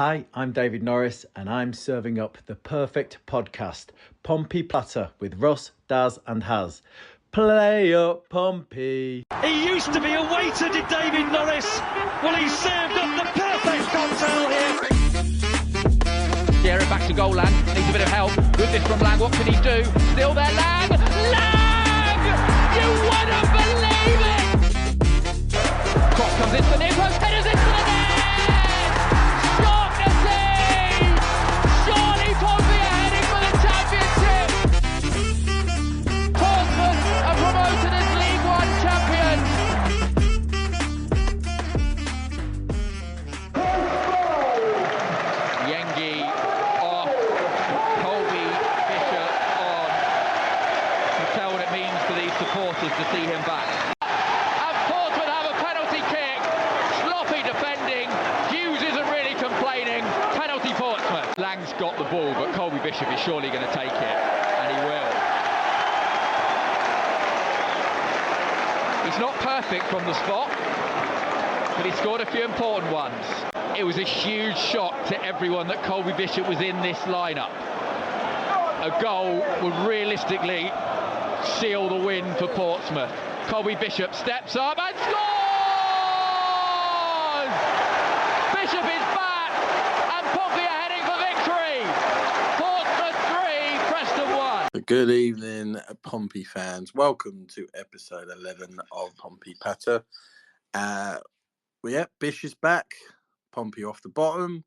Hi, I'm David Norris and I'm serving up the perfect podcast, Pompey Platter with Russ, Daz and Haz. Play up, Pompey. He used to be a waiter, did David Norris. Well, he's served up the perfect cocktail here. It back to goal, Lang. Needs a bit of help. Goodness from Lang. What can he do? Still there, Lang. Lang! You wouldn't believe it! Cross comes into the near post. Headers into the net! Shock the team! Surely Pompey are heading for the championship! Portsmouth are promoted as League One champions! Yengi off, Colby Bishop on. You can tell what it means for these supporters to see him back. And Portsmouth have a penalty kick. Sloppy defending. Hughes isn't really complaining. Penalty Portsmouth. Lang's got the ball, but Colby Bishop is surely going to take it. And he will. He's not perfect from the spot, but he scored a few important ones. It was a huge shock to everyone that Colby Bishop was in this lineup. A goal would realistically seal the win for Portsmouth. Colby Bishop steps up and scores! Bishop is back and Pompey are heading for victory. Portsmouth 3, Preston 1. Good evening, Pompey fans. Welcome to episode 11 of Pompey Patter. Bish is back. Pompey off the bottom.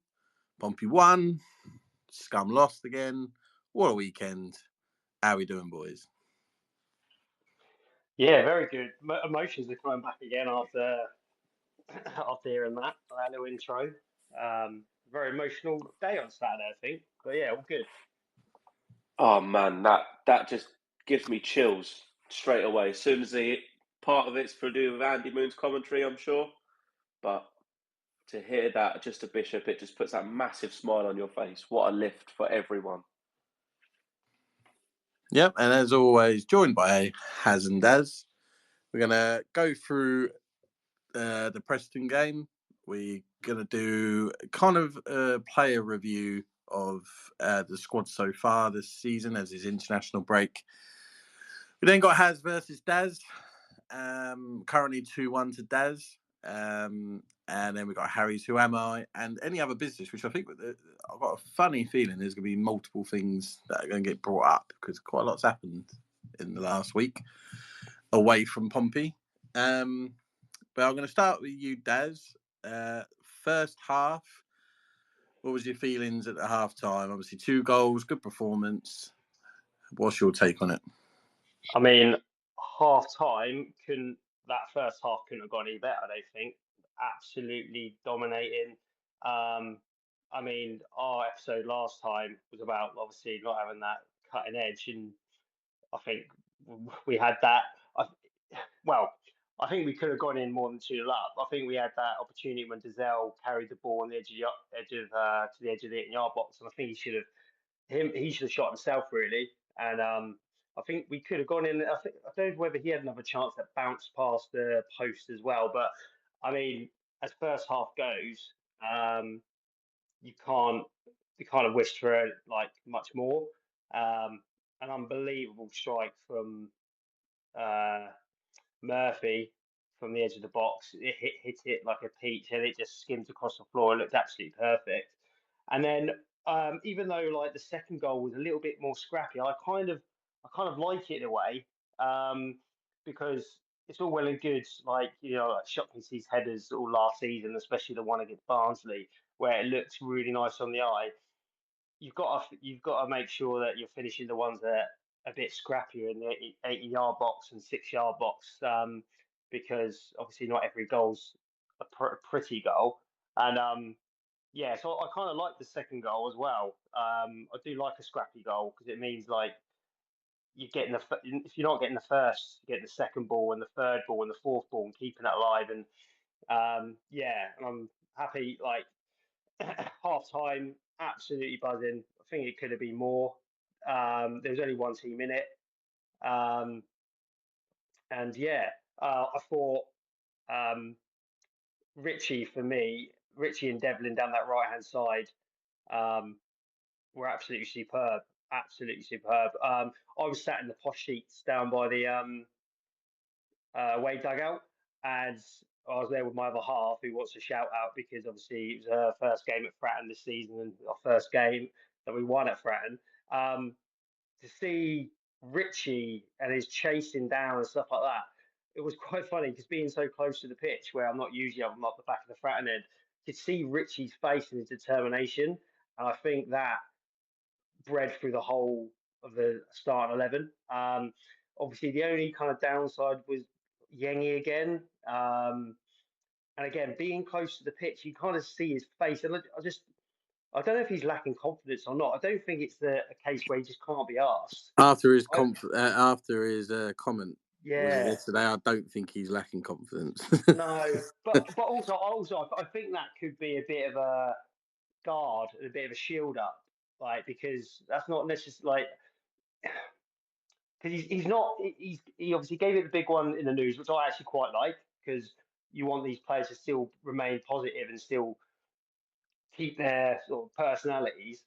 Pompey won. Scum lost again. What a weekend. How we doing, boys? Yeah, very good. Emotions are coming back again after hearing that little intro. Very emotional day on Saturday, I think. But yeah, all good. Oh man, that just gives me chills straight away. As soon as part of it's to do with Andy Moon's commentary, I'm sure. But to hear that just a Bishop, it just puts that massive smile on your face. What a lift for everyone. Yep, and as always, joined by Haz and Daz. We're going to go through the Preston game. We're going to do kind of a player review of the squad so far this season as his international break. We then got Haz versus Daz, currently 2-1 to Daz. And then we got Harry's Who Am I? And any other business, which I think I've got a funny feeling there's going to be multiple things that are going to get brought up because quite a lot's happened in the last week away from Pompey. But I'm going to start with you, Daz. First half, what was your feelings at the half time? Obviously, 2 goals, good performance. What's your take on it? I mean, half time that first half couldn't have gone any better, I don't think. Absolutely dominating. I mean, our episode last time was about obviously not having that cutting edge, and I think we had that. I think we could have gone in more than 2 up. I think we had that opportunity when Dazelle carried the ball on the to the edge of the 8-yard box, and I think he should have shot himself really. And I think we could have gone in. I don't know whether he had another chance that bounced past the post as well. But I mean, as first half goes, you can't have wished for like much more. An unbelievable strike from Murphy from the edge of the box. It hit it like a peach, and it just skimmed across the floor. It looked absolutely perfect. And then even though like the second goal was a little bit more scrappy, I kind of like it in a way, because it's all well and good, like like Shopkin's headers all last season, especially the one against Barnsley, where it looks really nice on the eye. You've got to make sure that you're finishing the ones that are a bit scrappier in the 80-yard box and 6-yard box, because obviously not every goal's a pretty goal. And yeah, so I kind of like the second goal as well. I do like a scrappy goal because it means like you're getting if you're not getting the first, you're getting the second ball and the third ball and the fourth ball and keeping it alive. And yeah, and I'm happy. Like half time, absolutely buzzing. I think it could have been more. There was only one team in it, and yeah, I thought Richie for me Richie and Devlin down that right hand side were absolutely superb. Absolutely superb. I was sat in the posh seats down by the away dugout, and I was there with my other half who wants to shout out because obviously it was her first game at Fratton this season and our first game that we won at Fratton. To see Richie and his chasing down and stuff like that, it was quite funny because being so close to the pitch where I'm not usually, I'm up the back of the Fratton end, to see Richie's face and his determination, and I think that bred through the whole of the starting 11. Obviously, the only kind of downside was Yengi again. And again, being close to the pitch, you kind of see his face. And I don't know if he's lacking confidence or not. I don't think it's a case where he just can't be asked. After his comment Yeah. yesterday, I don't think he's lacking confidence. No, but also, I think that could be a bit of a guard, a bit of a shield up, like because that's not necessarily like because he's not he obviously gave it the big one in the news, which I actually quite like because you want these players to still remain positive and still keep their sort of personalities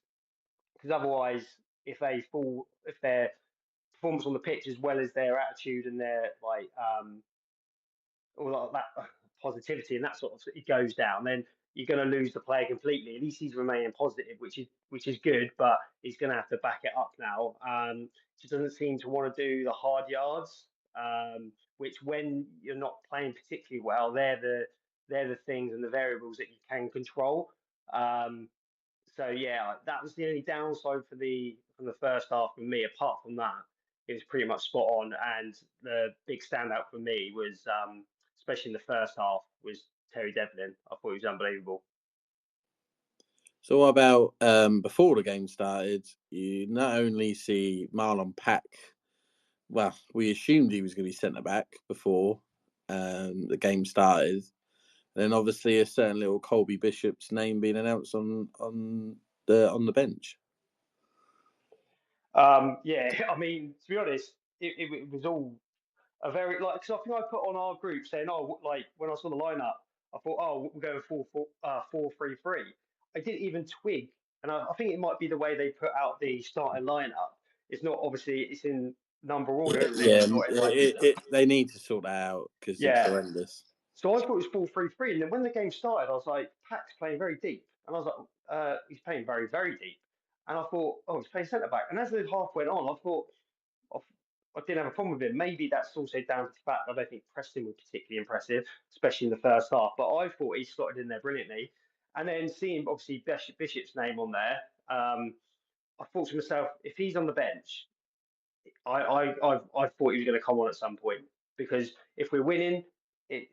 because otherwise if their performance on the pitch as well as their attitude and their like all that positivity and that sort of it goes down, then you're going to lose the player completely. At least he's remaining positive, which is good, but he's going to have to back it up now. He doesn't seem to want to do the hard yards, which when you're not playing particularly well, they're the things and the variables that you can control. So yeah, that was the only downside from the first half for me. Apart from that, it was pretty much spot on. And the big standout for me was, especially in the first half, was Terry Devlin. I thought he was unbelievable. So what about before the game started? You not only see Marlon Pack. Well, we assumed he was going to be centre back before the game started. Then obviously a certain little Colby Bishop's name being announced on the bench. Yeah, I mean, to be honest, it was all a very like because I think I put on our group saying, oh, like when I saw the lineup, I thought, oh, we're going 4-3-3. I didn't even twig, and I think it might be the way they put out the starting lineup. It's not obviously it's in number order, isn't it? Yeah, It's not in like they need to sort that out because it's yeah. horrendous. So I thought it was 4-3-3, and then when the game started, I was like, Pack's playing very deep, and I was like, he's playing very very deep, and I thought, oh, he's playing centre back. And as the half went on, I thought I I didn't have a problem with him. Maybe that's also down to the fact that I don't think Preston was particularly impressive, especially in the first half. But I thought he slotted in there brilliantly. And then seeing obviously Bishop's name on there, I thought to myself, if he's on the bench, I thought he was going to come on at some point because if we're winning, they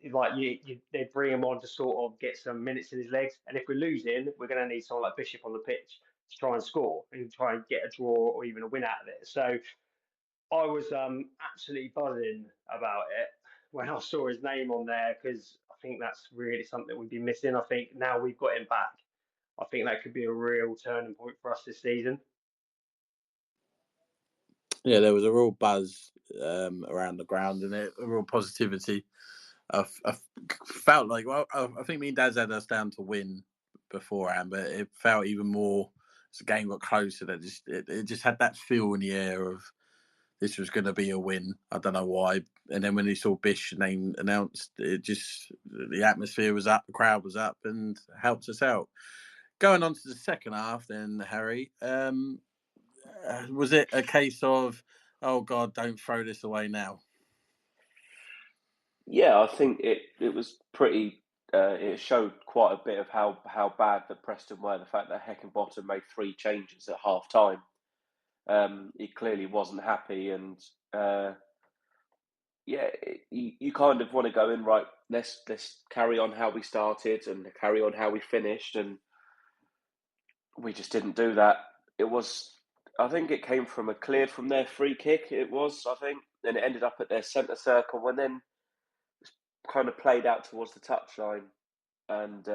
bring him on to sort of get some minutes in his legs, and if we're losing, we're going to need someone like Bishop on the pitch to try and score and try and get a draw or even a win out of it. So I was absolutely buzzing about it when I saw his name on there because I think that's really something we'd be missing. I think now we've got him back, I think that could be a real turning point for us this season. Yeah, there was a real buzz around the ground and a real positivity. I felt like, well, I think me and Daz had us down to win beforehand, but it felt even more as the game got closer. That it just had that feel in the air of this was going to be a win. I don't know why. And then when he saw Bish's name announced, the atmosphere was up, the crowd was up, and helped us out. Going on to the second half, then Harry, was it a case of, oh God, don't throw this away now? Yeah, I think it was pretty. It showed quite a bit of how bad the Preston were. The fact that Heckingbottom made 3 changes at half time. He clearly wasn't happy, and you kind of want to go in right. Let's carry on how we started and carry on how we finished, and we just didn't do that. It was. I think it came from a cleared from their free kick. It was, I think, and it ended up at their centre circle, and then kind of played out towards the touchline, and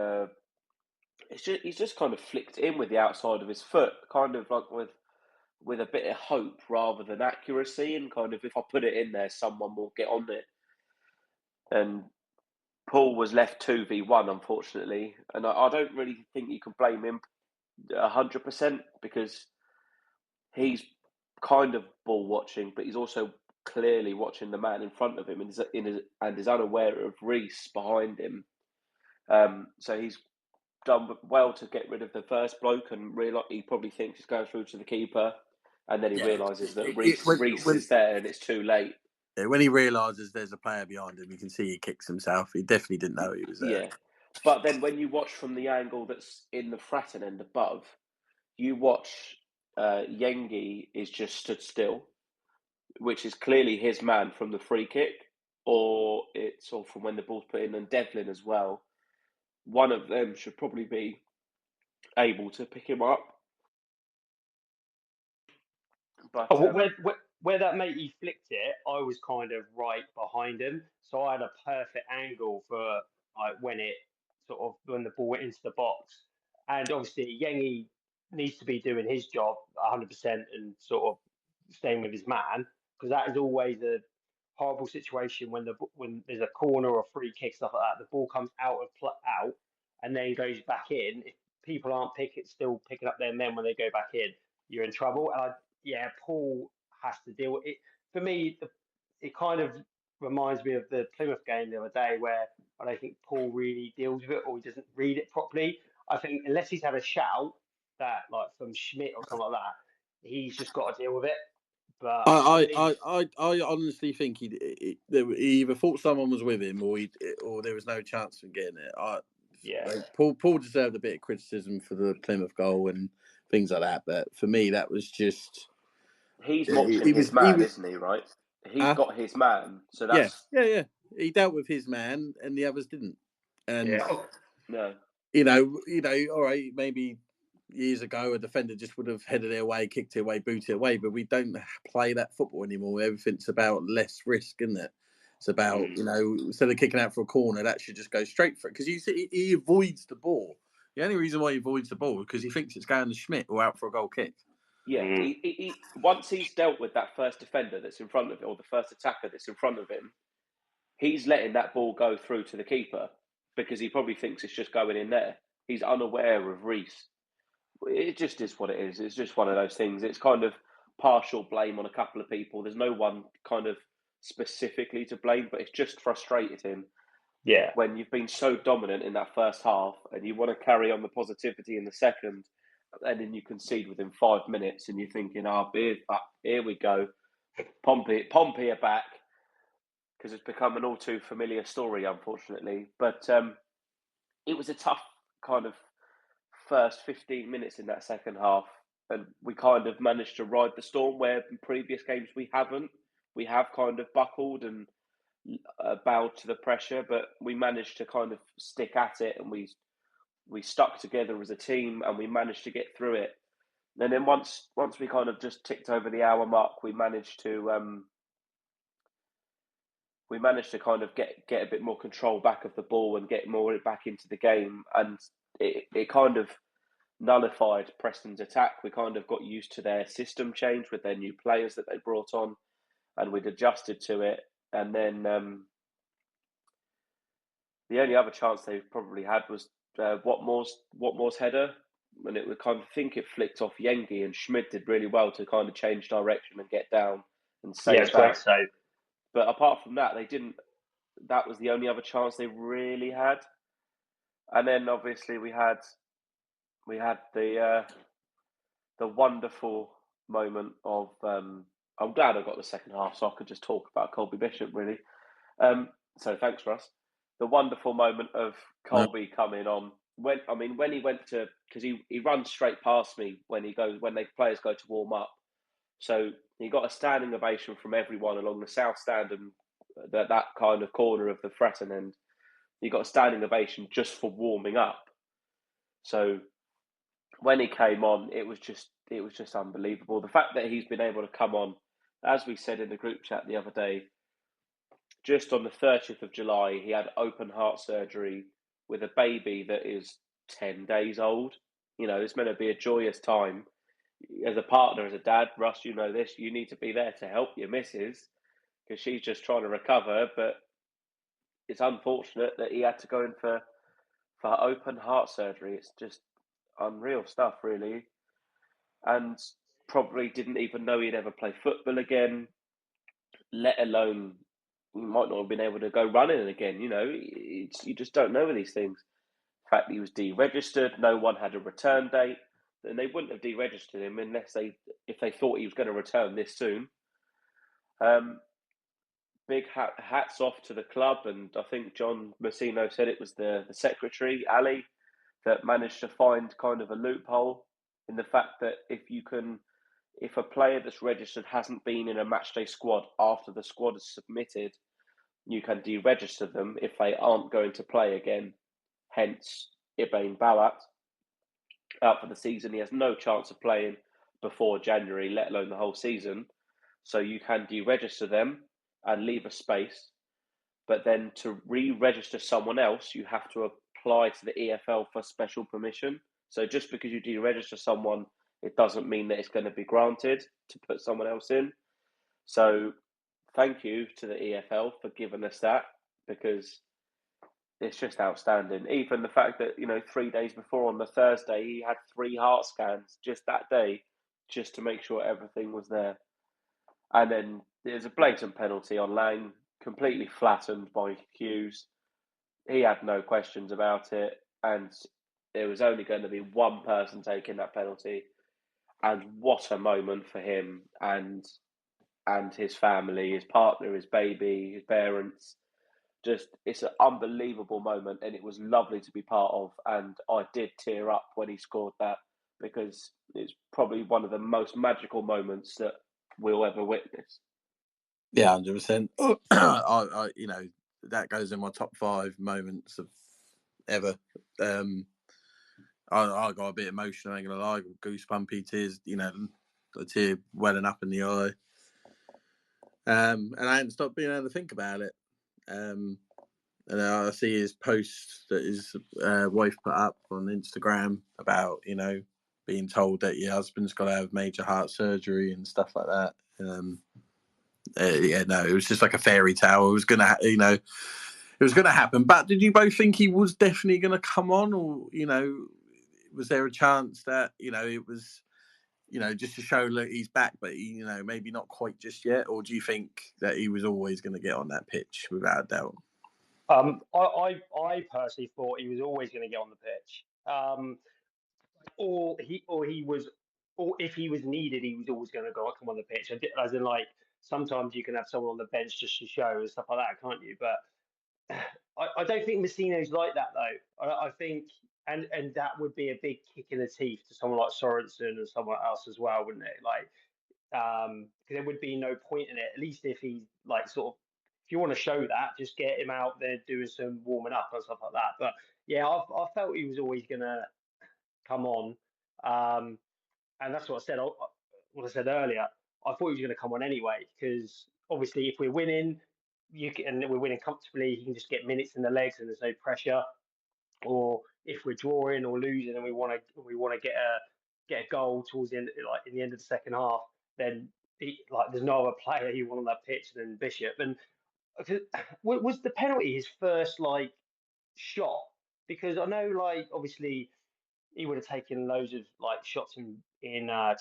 he's just kind of flicked in with the outside of his foot, kind of like with a bit of hope rather than accuracy, and kind of if I put it in there, someone will get on it. And Paul was left 2v1, unfortunately, and I don't really think you can blame him 100% because he's kind of ball watching, but he's also clearly watching the man in front of him and is unaware of Reece behind him. So he's done well to get rid of the first bloke and he probably thinks he's going through to the keeper, and then he realises that Reece is there and it's too late. Yeah, when he realises there's a player behind him, you can see he kicks himself. He definitely didn't know he was there. Yeah, but then when you watch from the angle that's in the Fratton end above, you watch Yengi is just stood still, which is clearly his man from the free kick, or from when the ball's put in, and Devlin as well. One of them should probably be able to pick him up. But where that mate he flicked it, I was kind of right behind him, so I had a perfect angle for like when the ball went into the box, and obviously Yengi needs to be doing his job 100% and sort of staying with his man, because that is always a horrible situation when there's a corner or a free kick, stuff like that. The ball comes out and then goes back in. If people aren't still picking up their men when they go back in, you're in trouble. And Paul has to deal with it. For me, it kind of reminds me of the Plymouth game the other day, where I don't think Paul really deals with it, or he doesn't read it properly. I think unless he's had a shout that like from Schmidt or something like that, he's just got to deal with it. But I honestly think he either thought someone was with him, or there was no chance of getting it. Paul deserved a bit of criticism for the Plymouth goal and things like that, but for me, that was just he's watching his man, isn't he? Right? He's got his man, so that's yeah. He dealt with his man, and the others didn't. And no, all right, maybe years ago a defender just would have headed it away, kicked it away, booted it away, but we don't play that football anymore. Everything's about less risk, isn't it? It's about instead of kicking out for a corner, that should just go straight for it, because he avoids the ball. The only reason why he avoids the ball is because he thinks it's going to Schmidt or out for a goal kick. Yeah, he once he's dealt with that first defender that's in front of him, or the first attacker that's in front of him, he's letting that ball go through to the keeper because he probably thinks it's just going in there. He's unaware of Reece. It just is what it is. It's just one of those things. It's kind of partial blame on a couple of people. There's no one kind of specifically to blame, but it's just frustrated him. Yeah. When you've been so dominant in that first half and you want to carry on the positivity in the second, and then you concede within 5 minutes and you're thinking, here we go. Pompey are back, because it's become an all too familiar story, unfortunately. But it was a tough kind of first 15 minutes in that second half, and we kind of managed to ride the storm, where in previous games we haven't. We have kind of buckled and bowed to the pressure, but we managed to kind of stick at it, and we stuck together as a team, and we managed to get through it. And then once we kind of just ticked over the hour mark, we managed to kind of get a bit more control back of the ball and get more back into the game, and it kind of nullified Preston's attack. We kind of got used to their system change with their new players that they brought on, and we'd adjusted to it. And then the only other chance they probably had was Watmore's header, and it would kind of think it flicked off Yengi, and Schmidt did really well to kind of change direction and get down and save great that. save. But apart from that, they didn't. That was the only other chance they really had. And then obviously we had the wonderful moment of. I'm glad I got the second half, so I could just talk about Colby Bishop, really. So thanks, Russ. The wonderful moment of Colby coming on when he went to, because he runs straight past me when the players go to warm up. So he got a standing ovation from everyone along the south stand and that kind of corner of the Fratton end. He got a standing ovation just for warming up. So when he came on, it was just unbelievable. The fact that he's been able to come on, as we said in the group chat the other day, just on the 30th of July, he had open heart surgery with a baby that is 10 days old. It's meant to be a joyous time. As a partner, as a dad, Russ, you know this, you need to be there to help your missus, because she's just trying to recover. But it's unfortunate that he had to go in for open heart surgery. It's just unreal stuff, really. And probably didn't even know he'd ever play football again, let alone he might not have been able to go running again. You just don't know with these things. The fact that he was deregistered, no one had a return date, and they wouldn't have deregistered him if they thought he was going to return this soon. Big hats off to the club, and I think John Messino said it was the secretary, Ali, that managed to find kind of a loophole in the fact that if a player that's registered hasn't been in a matchday squad after the squad is submitted, you can deregister them if they aren't going to play again. Hence, Ibn Bawat out for the season. He has no chance of playing before January, let alone the whole season. So you can deregister them and leave a space. But then to re-register someone else, you have to apply to the EFL for special permission. So just because you deregister someone, it doesn't mean that it's going to be granted to put someone else in. So thank you to the EFL for giving us that, because it's just outstanding. Even the fact that, 3 days before on the Thursday, he had 3 heart scans just that day, just to make sure everything was there. And then there's a blatant penalty on Lang, completely flattened by Hughes. He had no questions about it, and there was only going to be one person taking that penalty. And what a moment for him and his family, his partner, his baby, his parents. Just, it's an unbelievable moment, and it was lovely to be part of. And I did tear up when he scored that, because it's probably one of the most magical moments that we'll ever witness. Yeah, 100%. I that goes in my top 5 moments of ever. I got a bit emotional, I ain't gonna lie, goosebumpy tears, a tear welling up in the eye. And I hadn't stopped being able to think about it. And I see his post that his wife put up on Instagram about, being told that your husband's got to have major heart surgery and stuff like that. It was just like a fairy tale. It was gonna, it was gonna happen. But did you both think he was definitely gonna come on, or was there a chance that it was, just to show that he's back, but he, maybe not quite just yet? Or do you think that he was always going to get on that pitch without a doubt? I personally thought he was always going to get on the pitch, or if he was needed, he was always going to come on the pitch. As in, like, sometimes you can have someone on the bench just to show and stuff like that, can't you? But I don't think Messino's like that, though. I think, and that would be a big kick in the teeth to someone like Sorensen and someone else as well, wouldn't it? Like, because there would be no point in it. At least if he's like sort of, if you want to show that, just get him out there doing some warming up and stuff like that. But yeah, I felt he was always gonna come on, and that's what I said. What I said earlier, I thought he was gonna come on anyway, because obviously if we're winning, and we're winning comfortably, he can just get minutes in the legs and there's no pressure. Or if we're drawing or losing and we want to get a goal towards the end, like in the end of the second half, then there's no other player you want on that pitch than Bishop. And was the penalty his first shot? Because I know, like, obviously he would have taken loads of like shots in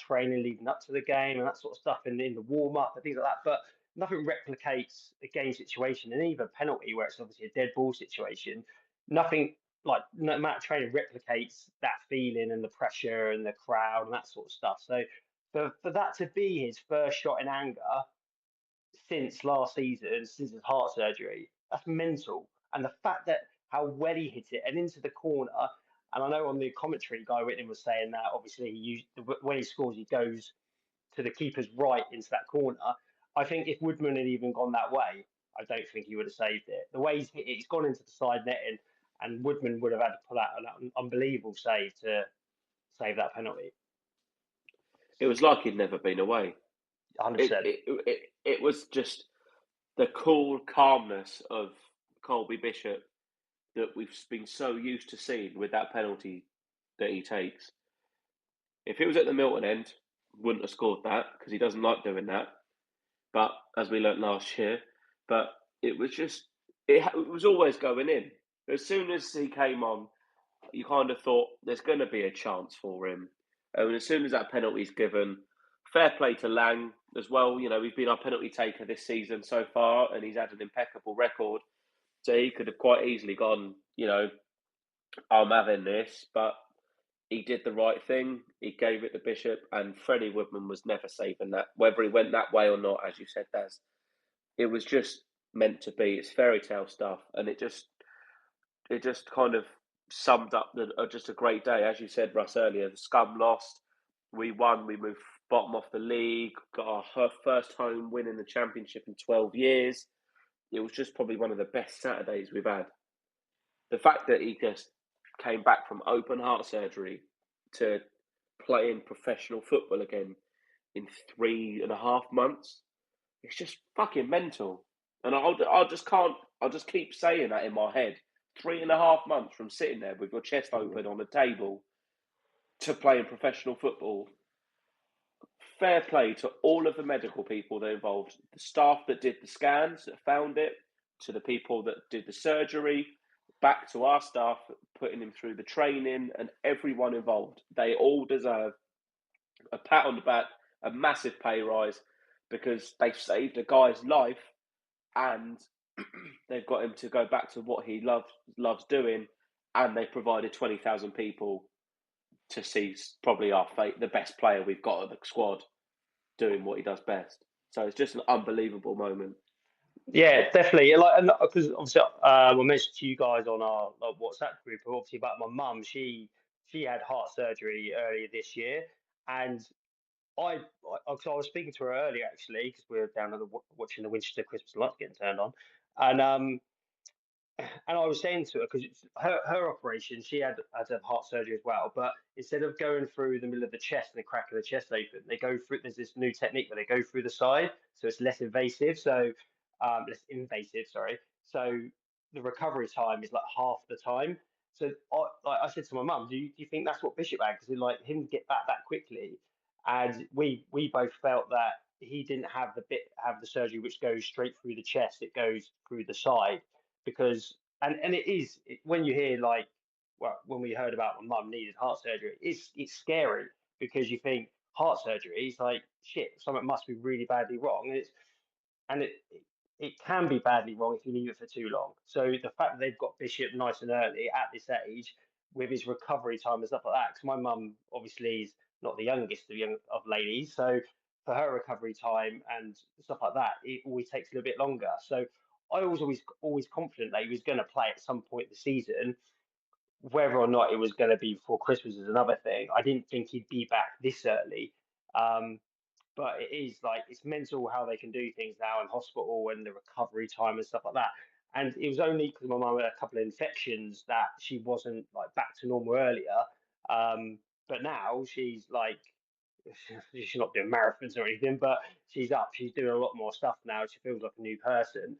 training leading up to the game and that sort of stuff, and in the warm up and things like that. But nothing replicates a game situation, and even penalty where it's obviously a dead ball situation. Nothing, like, no amount of training replicates that feeling and the pressure and the crowd and that sort of stuff. So for that to be his first shot in anger since last season, since his heart surgery, that's mental. And the fact that how well he hit it and into the corner. And I know on the commentary, Guy Whitney was saying that obviously when he scores, he goes to the keeper's right into that corner. I think if Woodman had even gone that way, I don't think he would have saved it. The way he's hit it, he's gone into the side netting, and Woodman would have had to pull out an unbelievable save to save that penalty. It was like he'd never been away. 100%. It was just the cool calmness of Colby Bishop that we've been so used to seeing with that penalty that he takes. If it was at the Milton end, wouldn't have scored that, because he doesn't like doing that. But as we learnt last year, but it was just it was always going in. As soon as he came on, you kind of thought there's going to be a chance for him. And as soon as that penalty's given, fair play to Lang as well. You know, he's been our penalty taker this season so far, and he's had an impeccable record. So he could have quite easily gone, you know, I'm having this, but he did the right thing. He gave it to Bishop, and Freddie Woodman was never saving that. Whether he went that way or not, as you said, Daz, it was just meant to be. It's fairy tale stuff, and it just kind of summed up just a great day. As you said, Russ, earlier, the Scum lost. We won. We moved bottom off the league. Got our first home win in the championship in 12 years. It was just probably one of the best Saturdays we've had. The fact that he just came back from open heart surgery to playing professional football again in 3.5 months, it's just fucking mental. And I just keep saying that in my head. 3.5 months from sitting there with your chest open on a table to playing professional football. Fair play to all of the medical people that are involved, the staff that did the scans, that found it, to the people that did the surgery, back to our staff, putting him through the training, and everyone involved. They all deserve a pat on the back, a massive pay rise, because they've saved a guy's life and they've got him to go back to what he loves doing, and they provided 20,000 people to see probably the best player we've got at the squad doing what he does best. So it's just an unbelievable moment. Yeah, definitely. Like, because obviously, I mentioned to you guys on our WhatsApp group, obviously about my mum. She had heart surgery earlier this year, and so I was speaking to her earlier actually because we were down at watching the Winchester Christmas lights getting turned on, and I was saying to her because her operation, she had to have heart surgery as well, but instead of going through the middle of the chest and the crack of the chest open, they go through. There's this new technique where they go through the side, so it's less invasive. Less invasive, sorry. So the recovery time is like half the time. So I said to my mum, do you think that's what Bishop had? Because like him get back that quickly, and we both felt that he didn't have the surgery which goes straight through the chest. It goes through the side because and it is when you hear like when we heard about my mum needed heart surgery, it's scary because you think heart surgery is like shit, something must be really badly wrong, and it can be badly wrong if you leave it for too long. So the fact that they've got Bishop nice and early at this age with his recovery time and stuff like that, because my mum obviously is not the youngest of ladies, so for her recovery time and stuff like that, it always takes a little bit longer. So I was always confident that he was going to play at some point this season. Whether or not it was going to be before Christmas is another thing. I didn't think he'd be back this early. But it is like it's mental how they can do things now in hospital and the recovery time and stuff like that. And it was only because my mum had a couple of infections that she wasn't like back to normal earlier. But now she's like she's not doing marathons or anything, but she's up. She's doing a lot more stuff now. She feels like a new person.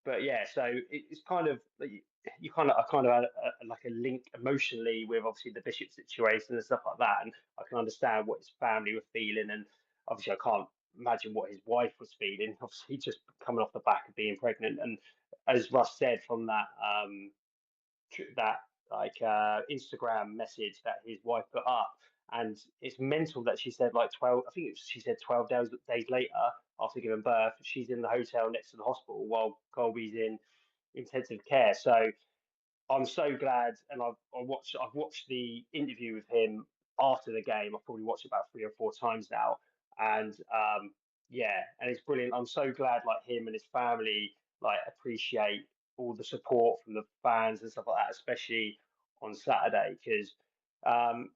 But yeah, so it's kind of I kind of had like a link emotionally with obviously the Bishop situation and stuff like that, and I can understand what his family were feeling, and obviously I can't imagine what his wife was feeling. Obviously, just coming off the back of being pregnant, and as Russ said from that Instagram message that his wife put up. And it's mental that she said like 12, I think she said 12 days later after giving birth, she's in the hotel next to the hospital while Colby's in intensive care. So I'm so glad, and I've watched the interview with him after the game. I've probably watched it about 3 or 4 times now, and yeah, and it's brilliant. I'm so glad like him and his family like appreciate all the support from the fans and stuff like that, especially on Saturday because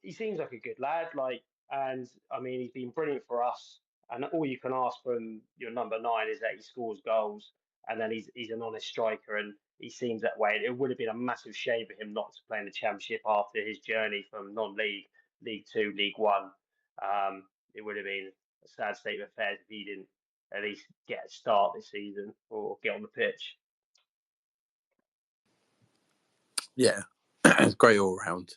he seems like a good lad. Like, and I mean, he's been brilliant for us. And all you can ask from your number 9 is that he scores goals, and then he's an honest striker, and he seems that way. It would have been a massive shame for him not to play in the Championship after his journey from non-league, League Two, League One. It would have been a sad state of affairs if he didn't at least get a start this season or get on the pitch. Yeah, great all round.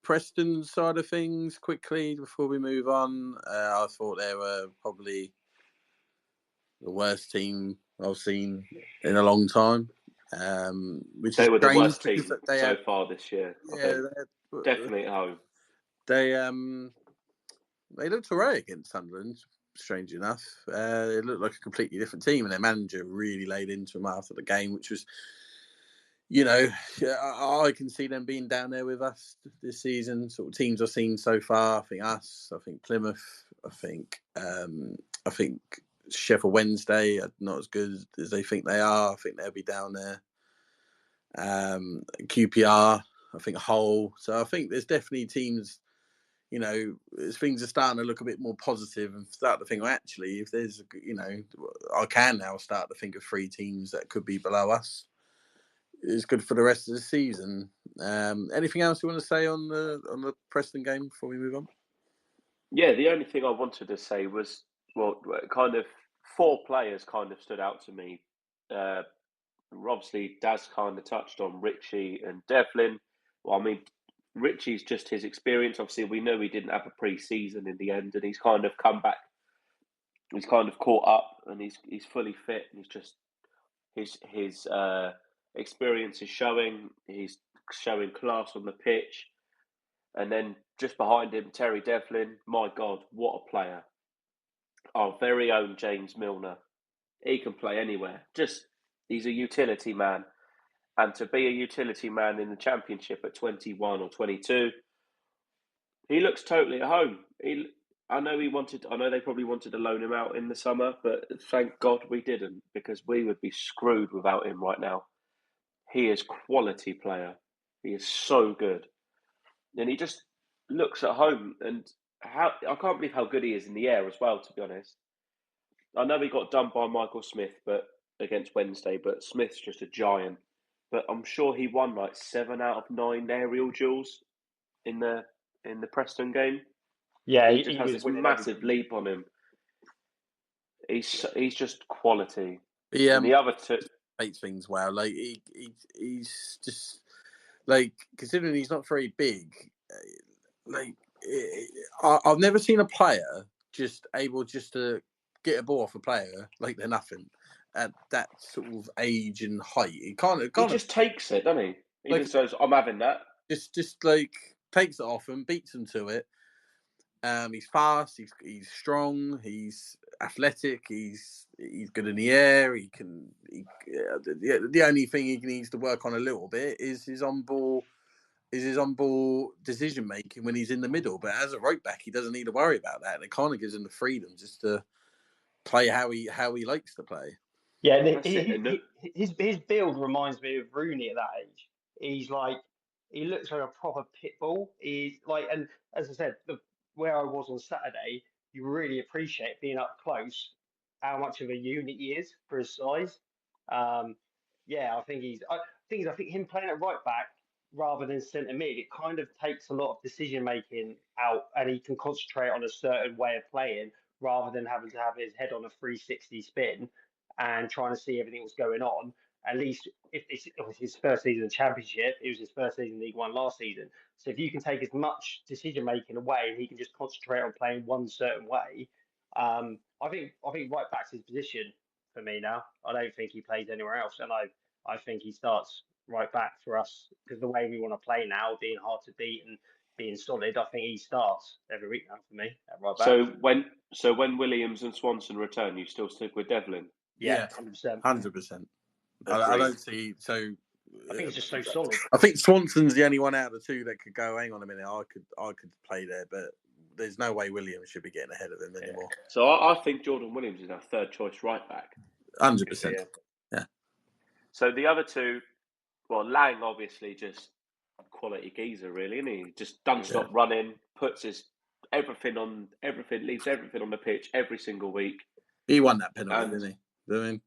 Preston's side of things, quickly before we move on. I thought they were probably the worst team I've seen in a long time. Which They is were the strange worst team because they so had, far this year. I yeah, think. Definitely at home. They looked alright against Sunderland. Strange enough, it looked like a completely different team, and their manager really laid into them after the game, which was, I can see them being down there with us this season. Sort of teams I've seen so far. I think us. I think Plymouth. I think Sheffield Wednesday are not as good as they think they are. I think they'll be down there. QPR. I think Hull. So I think there's definitely teams. Things are starting to look a bit more positive and start to think, well, actually, if there's, I can now start to think of 3 teams that could be below us. It's good for the rest of the season. Anything else you want to say on the Preston game before we move on? Yeah, the only thing I wanted to say was, kind of 4 players kind of stood out to me. Obviously, Daz kind of touched on Richie and Devlin. Well, I mean, Richie's just his experience. Obviously, we know he didn't have a pre-season in the end, and he's kind of come back. He's kind of caught up, and he's fully fit. And he's just his experience is showing. He's showing class on the pitch. And then just behind him, Terry Devlin. My God, what a player! Our very own James Milner. He can play anywhere. He's a utility man. And to be a utility man in the Championship at 21 or 22, he looks totally at home. I know they probably wanted to loan him out in the summer, but thank God we didn't, because we would be screwed without him right now. He is quality player. He is so good. And he just looks at home, and I can't believe how good he is in the air as well, to be honest. I know he got done by Michael Smith against Wednesday, but Smith's just a giant. But I'm sure he won like 7 out of 9 aerial duels in the Preston game. Yeah, he just has was this winning massive everything. leap on him. He's just quality. He And the other 2 takes things well. Like he's just like, considering he's not very big. I've never seen a player just able to get a ball off a player like they're nothing at that sort of age and height. He just takes it, doesn't he? He like, just says, "I'm having that." Just like takes it off and beats them to it. He's fast. He's strong. He's athletic. He's good in the air. The only thing he needs to work on a little bit is his on ball decision making when he's in the middle. But as a right back, he doesn't need to worry about that. And it kind of gives him the freedom just to play how he likes to play. Yeah, and his build reminds me of Rooney at that age. He looks like a proper pit bull. He's like, and as I said, where I was on Saturday, you really appreciate being up close, how much of a unit he is for his size. Yeah, I think him playing at right back rather than centre mid, it kind of takes a lot of decision making out, and he can concentrate on a certain way of playing rather than having to have his head on a 360 spin and trying to see everything that's going on. At least if it was his first season in the Championship, it was his first season in League One last season. So if you can take as much decision making away and he can just concentrate on playing one certain way, I think right back's his position for me now. I don't think he plays anywhere else, and I think he starts right back for us because the way we want to play now, being hard to beat and being solid, I think he starts every week now for me at right back. So when Williams and Swanson return, you still stick with Devlin? Yeah, 100%. 100%. I don't see. So I think it's just so solid. I think Swanson's the only one out of the 2 that could go, hang on a minute, I could play there, but there's no way Williams should be getting ahead of him anymore. So I think Jordan Williams is our 3rd choice right back. 100%. Yeah. So the other 2, well, Lang obviously just quality geezer, really, isn't he? Just doesn't stop running, puts leaves everything on the pitch every single week. He won that penalty, didn't he? I mean,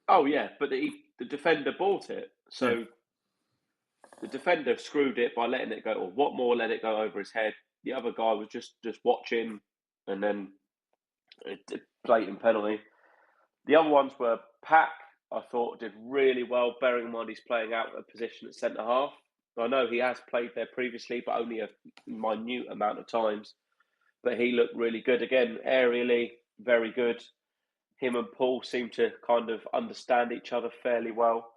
oh yeah, but the defender bought it, so the defender screwed it by letting it go. Or what more? Let it go over his head. The other guy was just watching, and then blatant penalty. The other ones were Pack. I thought did really well, bearing in mind he's playing out a position at centre half. I know he has played there previously, but only a minute amount of times. But he looked really good again, aerially, very good. him and Paul seem to kind of understand each other fairly well.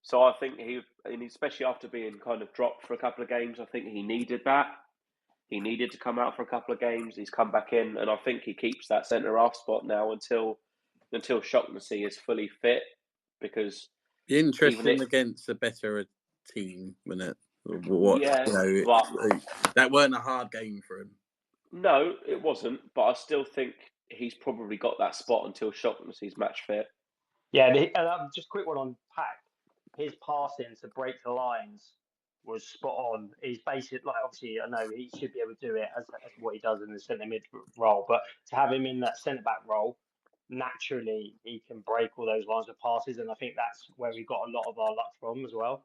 So I think and especially after being kind of dropped for a couple of games, I think he needed that. He needed to come out for a couple of games. He's come back in, and I think he keeps that centre half spot now until Shaughnessy is fully fit. Because interesting against a better team, wasn't it? That weren't a hard game for him. No, it wasn't. But I still think he's probably got that spot until Shaughnessy's match fit. Yeah, and just a quick one on Pack. His passing to break the lines was spot on. He's basic, like obviously I know he should be able to do it as what he does in the centre mid role, but to have him in that centre back role, naturally he can break all those lines of passes, and I think that's where we got a lot of our luck from as well.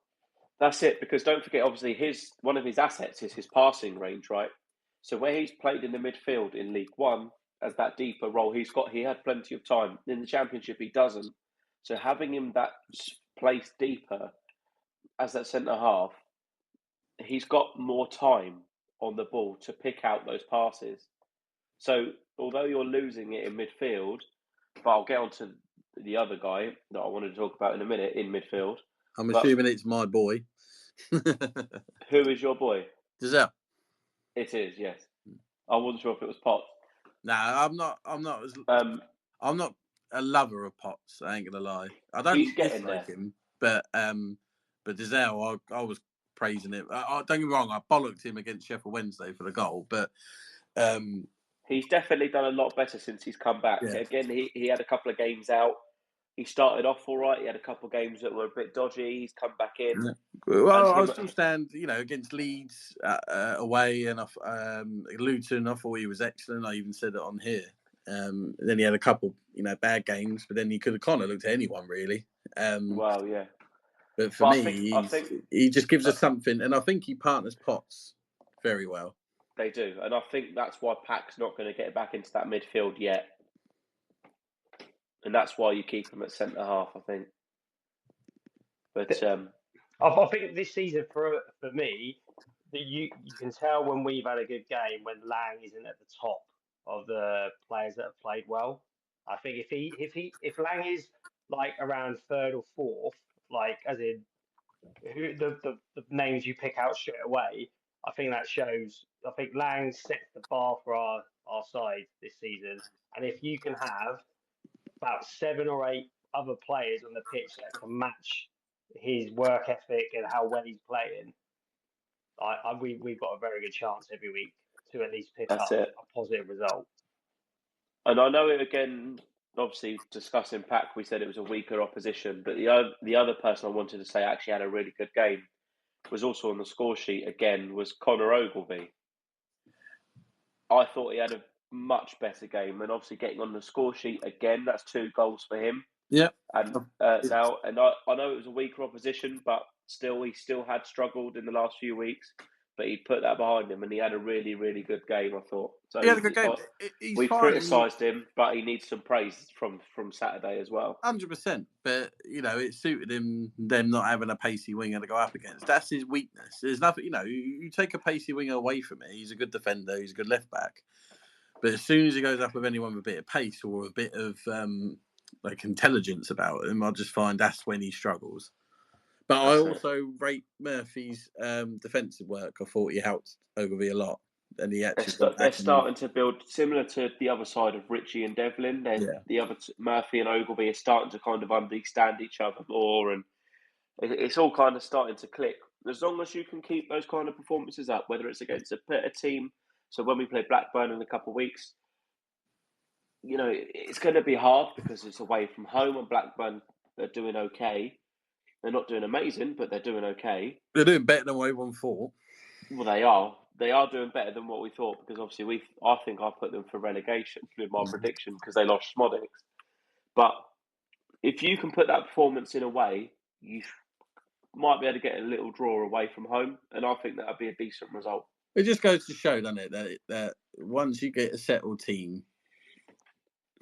That's it, because don't forget, obviously one of his assets is his passing range, right? So where he's played in the midfield in League One as that deeper role, he had plenty of time. In the Championship, he doesn't. So having him that place deeper as that centre half, he's got more time on the ball to pick out those passes. So although you're losing it in midfield, but I'll get on to the other guy that I wanted to talk about in a minute in midfield. I'm assuming it's my boy. Who is your boy? Giselle. It is, yes. I wasn't sure if it was Potts. Nah, I'm not a lover of Potts. I ain't gonna lie. I don't dislike him, but Giselle, I was praising him. Don't get me wrong. I bollocked him against Sheffield Wednesday for the goal, but he's definitely done a lot better since he's come back. Yeah. Again, he had a couple of games out. He started off all right. He had a couple of games that were a bit dodgy. He's come back in. Yeah. Well, I still stand, against Leeds away and Luton. I thought he was excellent. I even said it on here. Then he had a couple, bad games, but then he could have kind of looked at anyone really. Well, yeah. But for me, he just gives us something, and I think he partners Potts very well. They do, and I think that's why Pack's not going to get back into that midfield yet. And that's why you keep him at centre half, I think. But I think this season for me, that you can tell when we've had a good game when Lang isn't at the top of the players that have played well. I think if Lang is like around third or fourth, like as in the names you pick out straight away, I think that shows. I think Lang sets the bar for our side this season, and if you can have about 7 or 8 other players on the pitch that can match his work ethic and how well he's playing, we've got a very good chance every week to at least pick up a positive result. And I know it again. Obviously, discussing Pack, we said it was a weaker opposition, but the other person I wanted to say actually had a really good game was also on the score sheet again was Connor Ogilvie. I thought he had a much better game, and obviously getting on the score sheet again, that's 2 goals for him. Yeah. And now, and I know it was a weaker opposition, but he still had struggled in the last few weeks. But he put that behind him, and he had a really, really good game, I thought. So he had a good game. We criticised him, but he needs some praise from Saturday as well. 100%. But, it suited him, them not having a pacey winger to go up against. That's his weakness. There's nothing, you take a pacey winger away from it. He's a good defender. He's a good left back. But as soon as he goes up with anyone with a bit of pace or a bit of intelligence about him, I just find that's when he struggles. But I also rate Murphy's defensive work. I thought he helped Ogilvie a lot. And he actually they're starting to build similar to the other side of Richie and Devlin. The other Murphy and Ogilvie are starting to kind of understand each other more, and it's all kind of starting to click. As long as you can keep those kind of performances up, whether it's against a better team. So when we play Blackburn in a couple of weeks, it's going to be hard because it's away from home, and Blackburn are doing okay. They're not doing amazing, but they're doing okay. They're doing better than what everyone thought. Well, they are. They are doing better than what we thought because obviously I think I put them for relegation with my prediction because they lost Schmodix. But if you can put that performance in a way, you might be able to get a little draw away from home, and I think that would be a decent result. It just goes to show, doesn't it, that once you get a settled team,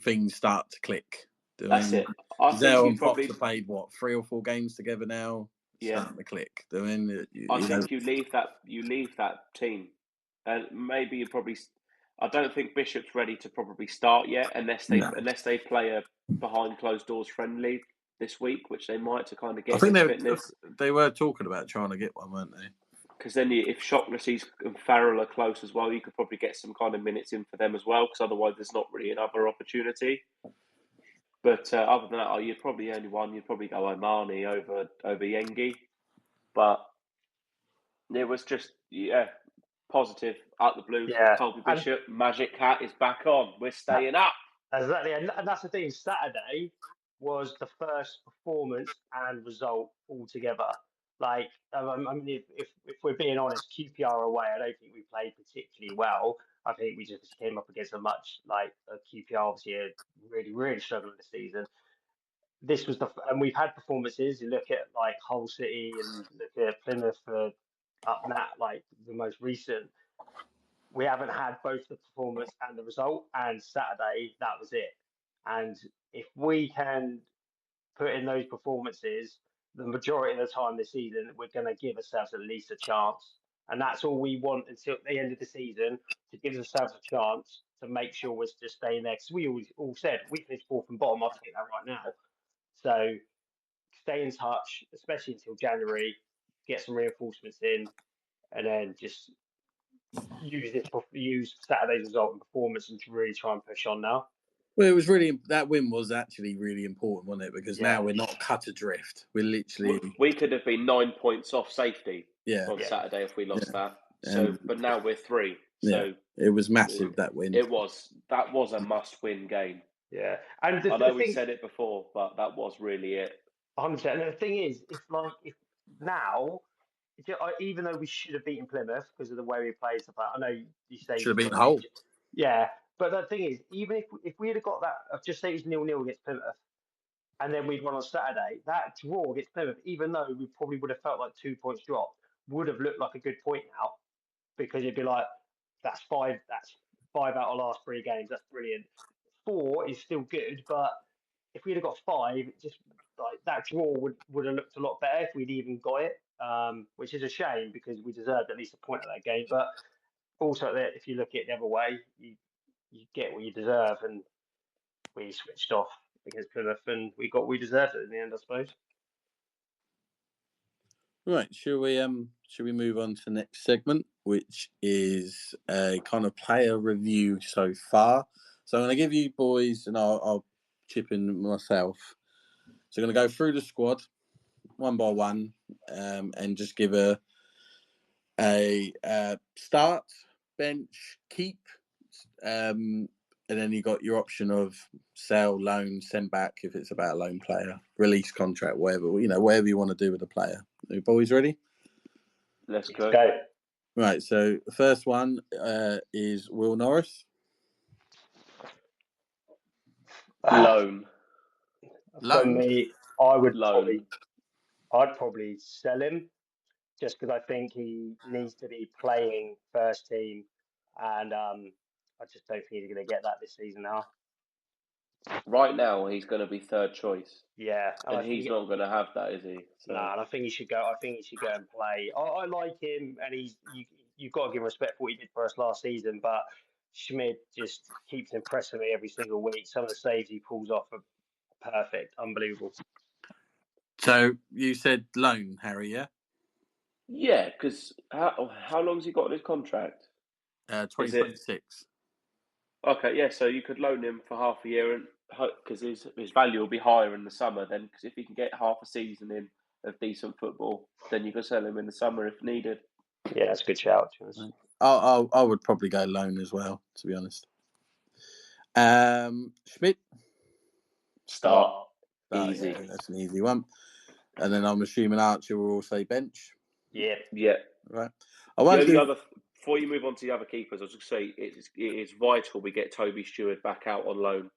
things start to click. That's it. I think you probably played 3 or 4 games together now. Yeah, starting to click. I think you leave that team, and maybe you probably. I don't think Bishop's ready to probably start yet, unless they play a behind closed doors friendly this week, which they might, to kind of get his fitness. They were talking about trying to get one, weren't they? Because then if Shaughnessy and Farrell are close as well, you could probably get some kind of minutes in for them as well, because otherwise there's not really another opportunity. But other than that, you'd probably only one. You'd probably go Omani over Yengi. But it was just, positive out the blue. Yeah. Colby Bishop, Magic Hat is back on. We're staying up. Exactly, and that's the thing. Saturday was the first performance and result altogether. Like, I mean, if we're being honest, QPR away, I don't think we played particularly well. I think we just came up against a QPR obviously are really struggling this season. This was and we've had performances. You look at like Hull City and look at Plymouth up that, like the most recent. We haven't had both the performance and the result, and Saturday that was it. And if we can put in those performances the majority of the time this season, we're going to give ourselves at least a chance. And that's all we want until the end of the season, to give ourselves a chance to make sure we're just staying there. Because we all said we finished fourth and bottom. I'll take that right now. So stay in touch, especially until January, get some reinforcements in, and then just use Saturday's result and performance and to really try and push on now. Well, it was that win was actually really important, wasn't it? Because now we're not cut adrift. We're literally... We could have been 9 points off safety on Saturday if we lost that. So, but now we're 3. So it was massive, that win. That was a must-win game. Yeah. And I know we said it before, but that was really it. 100%. And the thing is, if now, even though we should have beaten Plymouth because of the way we played stuff, I know you say should have beaten Hull. Yeah, but the thing is, even if we had got that, just say it was 0-0 against Plymouth, and then we'd won on Saturday, that draw against Plymouth, even though we probably would have felt like 2 points dropped, would have looked like a good point now, because it'd be like, that's five out of the last 3 games. That's brilliant. 4 is still good, but if we'd have got 5, just like that draw would have looked a lot better if we'd even got it. Which is a shame because we deserved at least a point at that game. But also, if you look at it the other way, you get what you deserve, and we switched off against Plymouth, and we got what we deserved in the end, I suppose. Right, should we move on to the next segment, which is a kind of player review so far. So I'm going to give you boys, and I'll chip in myself. So I'm going to go through the squad one by one, and just give a start, bench, keep, and then you got your option of sell, loan, send back if it's about a loan player, release contract, whatever you want to do with the player. Are you boys ready? Let's go. Right, so the first one is Will Norris. Loan. For me, I'd probably sell him, just because I think he needs to be playing first team, and I just don't think he's going to get that this season now. Right now, he's going to be third choice. Yeah, and he's not going to have that, is he? So. No, and I think he should go. I think he should go and play. I like him, and you've got to give him respect for what he did for us last season. But Schmid just keeps impressing me every single week. Some of the saves he pulls off are perfect, unbelievable. So you said loan, Harry, yeah? Yeah, because how long's he got on his contract? 2026. Okay, yeah. So you could loan him for half a year, and because his value will be higher in the summer. Then, because if he can get half a season in of decent football, then you can sell him in the summer if needed. Yeah, that's a good shout. I would probably go loan as well, to be honest. Schmidt? Start. Easy. Yeah, that's an easy one. And then I'm assuming Archer will all say bench. Yeah. Right. Before you move on to the other keepers, I was just say it is vital we get Toby Stewart back out on loan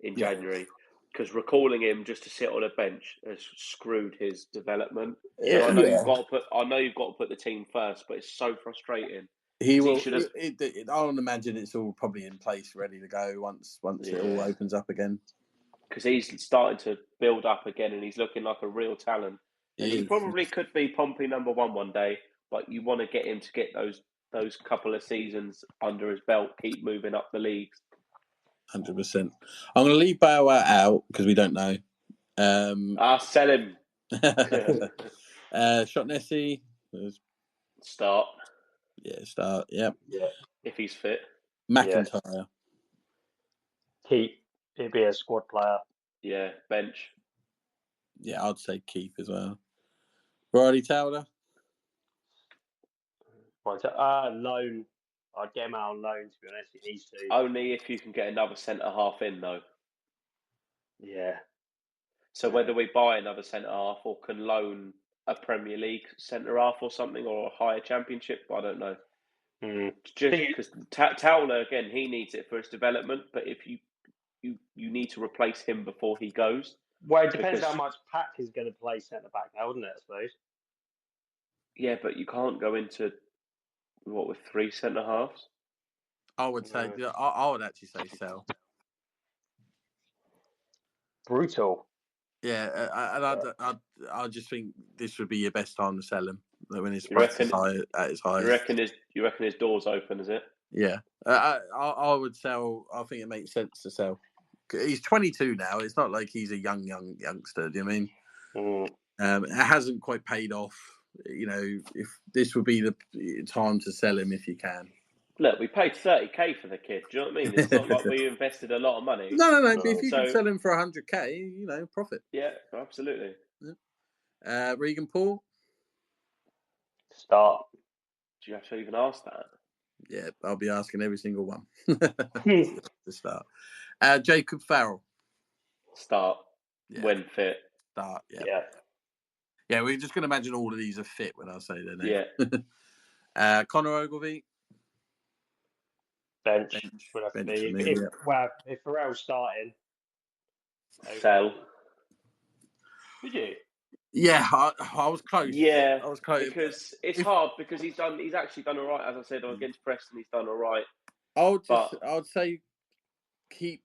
in January, because recalling him just to sit on a bench has screwed his development. Yeah. I know you've got to put the team first, but it's so frustrating. He will. I don't imagine it's all probably in place, ready to go once it all opens up again. Because he's starting to build up again, and he's looking like a real talent. And he probably could be Pompey number 1 one day, but you want to get him to get those those couple of seasons under his belt, keep moving up the leagues. 100%. I'm going to leave Bower out because we don't know. Sell him. Shotnessy. Start. Yeah, start. Yep. Yeah. If he's fit. McIntyre. Keep. He'd be a squad player. Yeah, bench. Yeah, I'd say keep as well. Riley Towler. Loan. I'd get him out on loan, to be honest. He needs to. Only if you can get another centre-half in, though. Yeah. So whether we buy another centre-half or can loan a Premier League centre-half or something, or a higher Championship, I don't know. Just because Towler, again, he needs it for his development, but if you need to replace him before he goes. Well, it depends how much Pack is going to play centre-back now, wouldn't it, I suppose? Yeah, but you can't go into, with 3 centre-halves? I would say, I would actually say sell. Brutal. Yeah, I just think this would be your best time to sell him when his price is at his highest. You reckon his door's open, is it? Yeah, I would sell. I think it makes sense to sell. He's 22 now. It's not like he's a youngster. Do you mean? It hasn't quite paid off. If this would be the time to sell him if you can. Look, we paid 30k for the kid. Do you know what I mean? It's not like we invested a lot of money. No. But if you can sell him for 100k, profit. Yeah, absolutely. Yeah. Regan Paul. Start. Do you have to even ask that? Yeah, I'll be asking every single one to start. Jacob Farrell. Start. Yeah. When fit. Start. Yeah. Yeah, we're just going to imagine all of these are fit when I say their name. Yeah. Connor Ogilvie. Bench would have to be. If Farrell's starting. Sell. Would you? Yeah, I was close. Yeah, I was close because it's hard because he's actually done all right. As I said, against Preston, he's done all right. I would say keep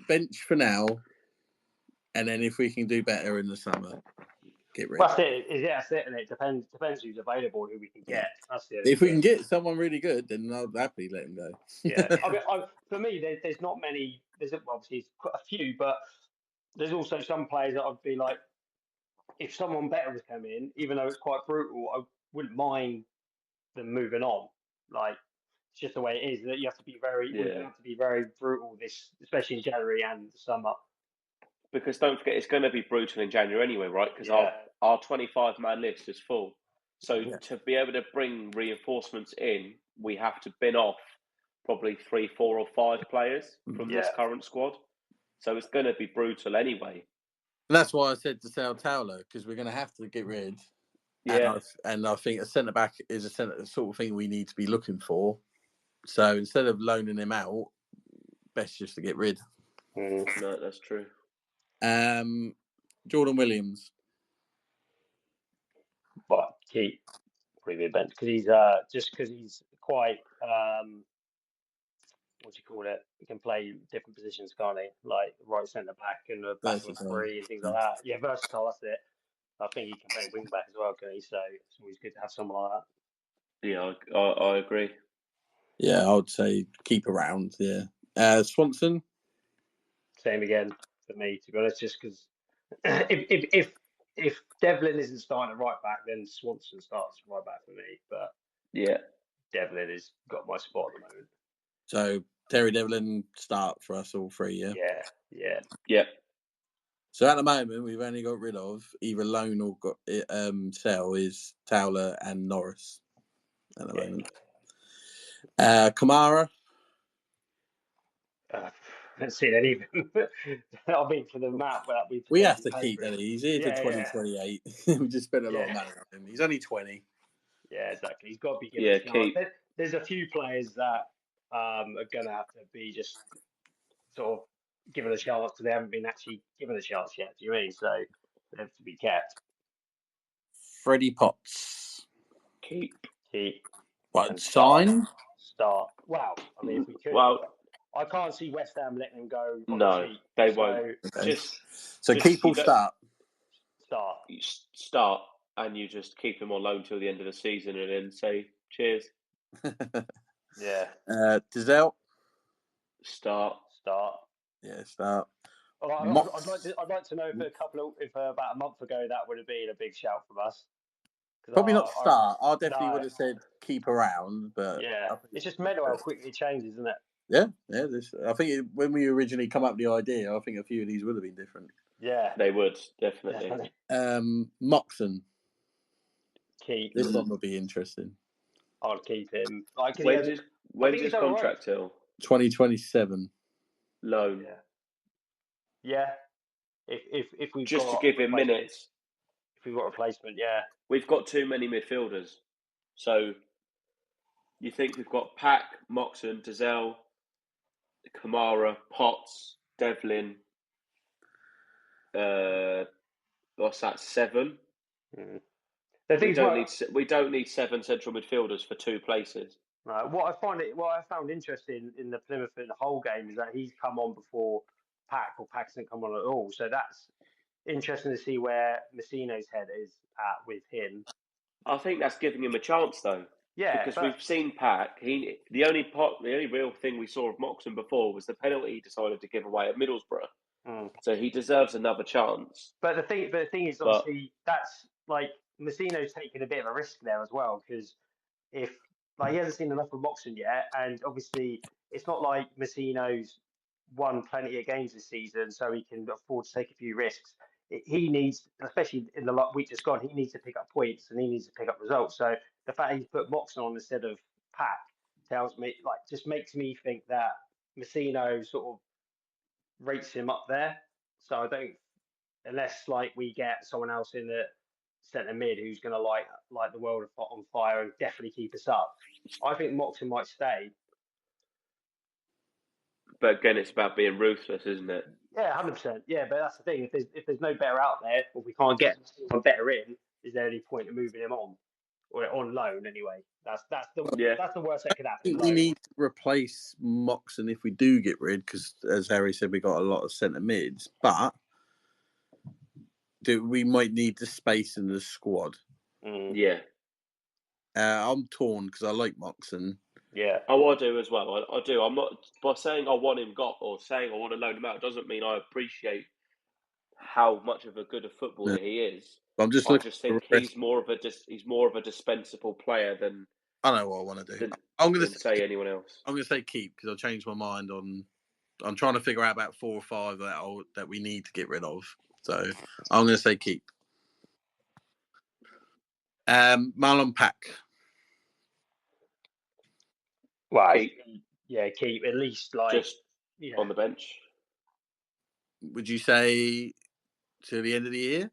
bench for now, and then if we can do better in the summer, get rid. Well, that's it, and it depends who's available, who we can get. That's the if we can get someone really good, then I'll happily let him go. Yeah, I mean, for me, there's not many. There's obviously quite a few, but there's also some players that I'd be like, if someone better was coming in, even though it's quite brutal, I wouldn't mind them moving on. Like, it's just the way it is that you have to be very, brutal especially in January and the summer. Because don't forget, it's going to be brutal in January anyway, right? Because our 25-man list is full. So to be able to bring reinforcements in, we have to bin off probably 3, 4 or 5 players from this current squad. So it's going to be brutal anyway. And that's why I said to sell Towler, because we're going to have to get rid. Yeah. And I think a centre-back is a sort of thing we need to be looking for. So instead of loaning him out, best just to get rid. No, that's true. Jordan Williams. But keep pretty good bench because he's quite what do you call it? He can play different positions, can't he? Like right centre back and a back and 3 and things like that. Yeah, versatile. That's it. I think he can play wing back as well, can he? So it's always good to have someone like that. Yeah, I agree. Yeah, I would say keep around. Yeah, Swanson. Same again for me, to be honest. Just because if Devlin isn't starting at right back, then Swanson starts right back for me. But Devlin has got my spot at the moment. So Terry Devlin start for us all 3, yeah? Yeah. So at the moment, we've only got rid of either loan or sell is Towler and Norris at the moment. Kamara. I haven't seen any of them. I mean, for the map, we have to keep that. He's here to 2028. We just spent a lot of money on him. He's only 20. Yeah, exactly. He's got to be given a chance. There's a few players that are going to have to be just sort of given a chance because they haven't been actually given a chance yet. Do you mean? So they have to be kept. Freddie Potts. Keep. What, sign? Start. Wow. I mean, if we could. Well, I can't see West Ham letting him go. No, they won't. So keep or start? Start. You start and you just keep him on loan till the end of the season and then say cheers. Yeah. Dizelle? Start. Yeah, start. Well, I'd like to know if about a month ago that would have been a big shout from us. Probably not start. I definitely no. would have said keep around, but Yeah, it's just mental how quickly it changes, isn't it? Yeah. I think when we originally come up with the idea, I think a few of these would have been different. Yeah, they would definitely. Moxon. Keep. This one would be interesting. I'll keep him. When's his contract till? 2027. Loan. Yeah. If we've just got to give him minutes. If we've got replacement, yeah. We've got too many midfielders. So you think we've got Pack, Moxon, Dizelle, Kamara, Potts, Devlin. What's that? 7. We don't need 7 central midfielders for 2 places. Right. What I found interesting in the Plymouth and the whole game is that he's come on before Pack hasn't come on at all. So that's interesting to see where Messino's head is at with him. I think that's giving him a chance though. Yeah, because we've seen Pack. The only real thing we saw of Moxon before was the penalty he decided to give away at Middlesbrough. So he deserves another chance. But the thing is, obviously, that's like Messino's taking a bit of a risk there as well, because if he hasn't seen enough of Moxon yet, and obviously it's not like Messino's won plenty of games this season, so he can afford to take a few risks. He needs, especially in the week just gone, he needs to pick up points and he needs to pick up results. So the fact he's put Moxon on instead of Pack tells me, just makes me think that Messino sort of rates him up there. So I don't, unless we get someone else in the centre mid who's going to light the world on fire and definitely keep us up. I think Moxon might stay. But again, it's about being ruthless, isn't it? Yeah, 100%. Yeah, but that's the thing. If there's no better out there, or we can't get someone better in, is there any point in moving him on, or on loan anyway? That's the worst that could happen. We need to replace Moxon if we do get rid, because as Harry said, we got a lot of centre mids, but we might need the space in the squad. Yeah. I'm torn because I like Moxon. Yeah. Oh, I do as well. I do. I'm not, by saying I want him got or saying I want to loan him out doesn't mean I appreciate how much of a good a footballer he is. I just think he's more of a dispensable player than I know what I want to do. I'm going to say anyone else. I'm going to say keep because I've changed my mind on. I'm trying to figure out about 4 or 5 that we need to get rid of. So I'm going to say keep. Marlon Pack. Well, keep at least just on the bench. Would you say to the end of the year?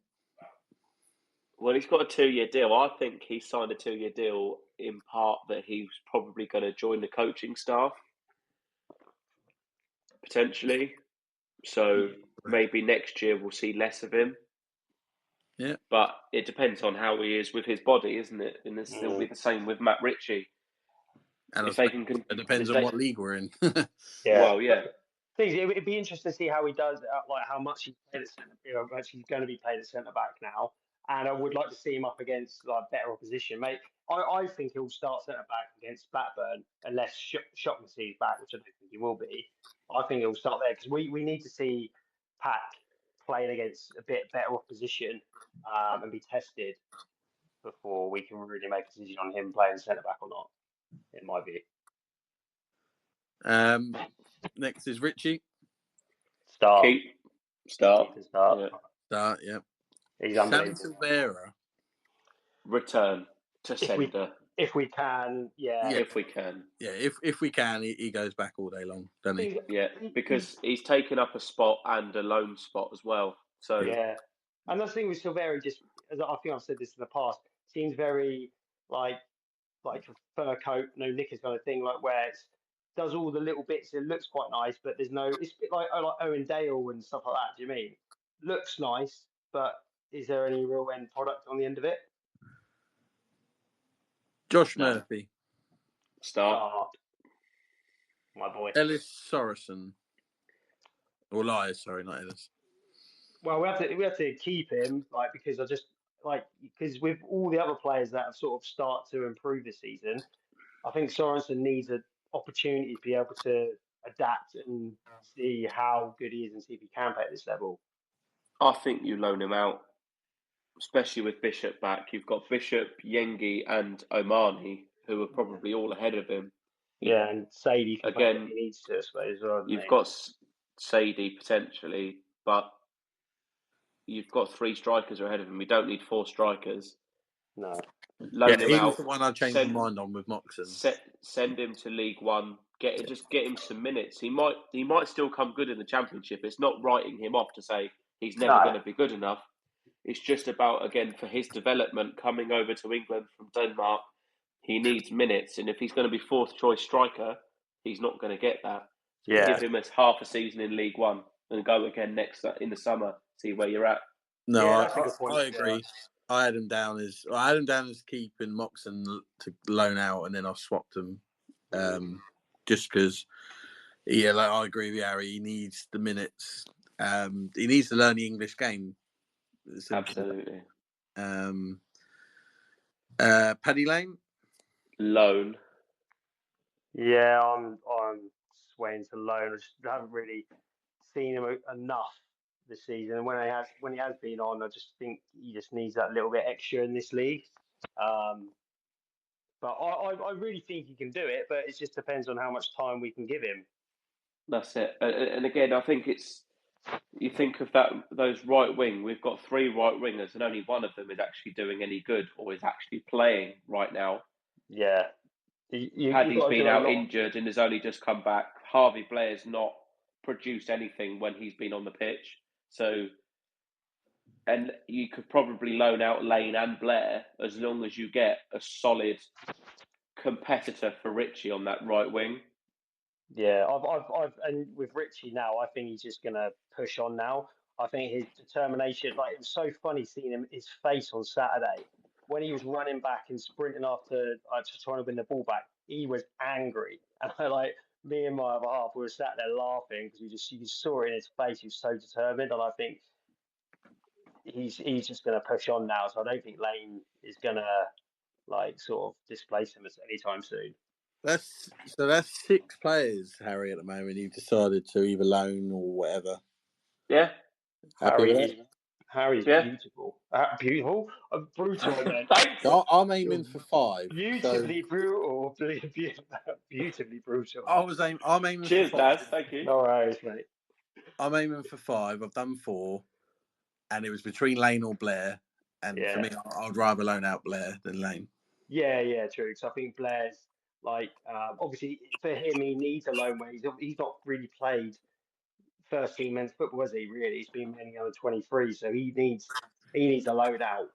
Well, he's got a 2-year deal. I think he signed a 2-year deal in part that he's probably going to join the coaching staff potentially. So maybe next year we'll see less of him. Yeah, but it depends on how he is with his body, isn't it? And it'll be the same with Matt Ritchie. And it depends on what league we're in. Yeah. Well, yeah. It'd be interesting to see how he does, how much he's played at much he's going to be played at centre back now. And I would like to see him up against better opposition, mate. I think he'll start centre back against Blackburn unless Shocknessy is back, which I don't think he will be. I think he'll start there because we need to see Pack playing against a bit better opposition and be tested before we can really make a decision on him playing centre back or not. In my view. Next is Ritchie. Start. Start. Yeah. Start. Yeah. He's unbelievable. Silvera. Return to centre. If we can, yeah. If we can. Yeah, if we can, he goes back all day long, doesn't he? Yeah, because he's taken up a spot and a loan spot as well. So yeah. And the thing with Silvera, just as I think I've said this in the past, seems very like a fur coat, no knickers kind of thing, where it does all the little bits. It looks quite nice, but there's no. It's a bit like Owen Dale and stuff like that. Do you mean? Looks nice, but is there any real end product on the end of it? Josh Murphy. Start. My boy. Ellis Sorensen. Or Elias, sorry, not Ellis. Well, we have to keep him, because with all the other players that have sort of started to improve this season, I think Sorensen needs an opportunity to be able to adapt and see how good he is and see if he can play at this level. I think you loan him out, especially with Bishop back. You've got Bishop, Yengi, and Omani, who are probably all ahead of him. Yeah, and Sadie can play if Again, he needs to, I suppose, as well. you've got Sadie potentially, but you've got 3 strikers ahead of him. We don't need 4 strikers. No. Loan him he out. was the one I changed my mind on with Moxon. Send him to League One. Get him some minutes. He might still come good in the Championship. It's not writing him off to say he's never going to be good enough. It's just about, again, for his development coming over to England from Denmark. He needs minutes, and if he's going to be 4th choice striker, he's not going to get that. Yeah. Give him half a season in League One and go again in the summer. See where you're at. No, Yeah, that's a good point. I agree. I had him down as keeping Moxon to loan out, and then I swapped him just because. Yeah, I agree with Harry. He needs the minutes. He needs to learn the English game. Absolutely. Paddy Lane, loan. Yeah, I'm swaying to loan. I just haven't really seen him enough this season. And when he has been on, I just think he just needs that little bit extra in this league. But I really think he can do it, but it just depends on how much time we can give him. That's it. And again, I think you think of those right wing. We've got 3 right wingers, and only one of them is actually doing any good or is actually playing right now. Yeah. Paddy's been out injured and has only just come back. Harvey Blair's not produced anything when he's been on the pitch. So, and you could probably loan out Lane and Blair as long as you get a solid competitor for Richie on that right wing. Yeah, and with Richie now, I think he's just gonna push on now. I think his determination, like, it was so funny seeing his face on Saturday when he was running back and sprinting after just trying to win the ball back. He was angry, and me and my other half, we were sat there laughing because you just saw it in his face. He was so determined, and I think he's just gonna push on now. So I don't think Lane is gonna sort of displace him anytime soon. That's 6 players, Harry, at the moment. You've decided to either loan or whatever. Yeah. Harry's beautiful. Beautiful? Brutal, I meant. I'm aiming for 5. Beautifully brutal. Beautifully brutal. I'm aiming Cheers, for 5. Dad. Thank you. No worries, mate. I'm aiming for 5. I've done 4. And it was between Lane or Blair. And for me, I'd rather loan out Blair than Lane. Yeah, true. Because I think Blair's obviously for him, he needs a loan where he's not really played first team men's football, has he? Really, he's been mainly under 23, so he needs a loan out.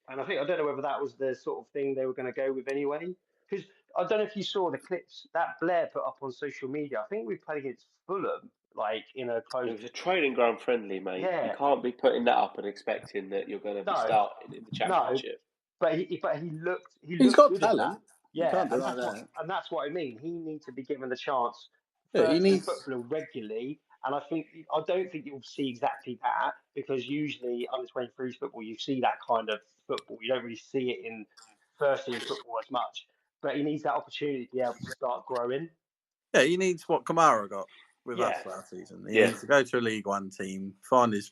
And I don't know whether that was the sort of thing they were going to go with anyway. Because I don't know if you saw the clips that Blair put up on social media. I think we played against Fulham, in a close. It was a training ground friendly, mate. Yeah. You can't be putting that up and expecting that you're going to be starting in the Championship. No, but he looked. He's got good talent. Yeah, and that's what I mean. He needs to be given the chance. He needs football regularly. And I don't think you'll see exactly that because usually under 23s football, you see that kind of football. You don't really see it in first team football as much. But he needs that opportunity to be able to start growing. Yeah, he needs what Kamara got with us last season. He needs to go to a League One team, find his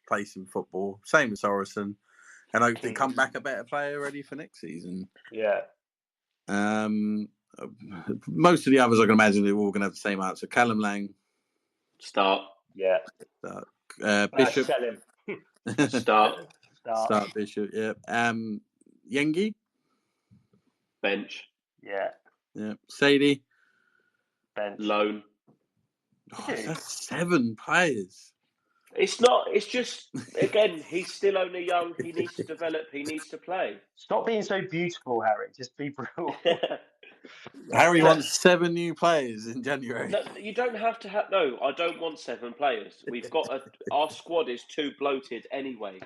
place in football. Same as Sorensen, and hopefully come back a better player ready for next season. Yeah. Most of the others, I can imagine, they're all going to have the same answer. Callum Lang. Start. Yeah. Bishop. Sell him. Start Bishop. Yeah. Yengi. Bench. Yeah. Yeah. Sadie. Bench. Loan. That's 7 players. It's not. It's just, again, he's still only young. He needs to develop. He needs to play. Stop being so beautiful, Harry. Just be brutal. Harry wants 7 new players in January. No, you don't have to have. No, I don't want 7 players. We've got our squad is too bloated anyway.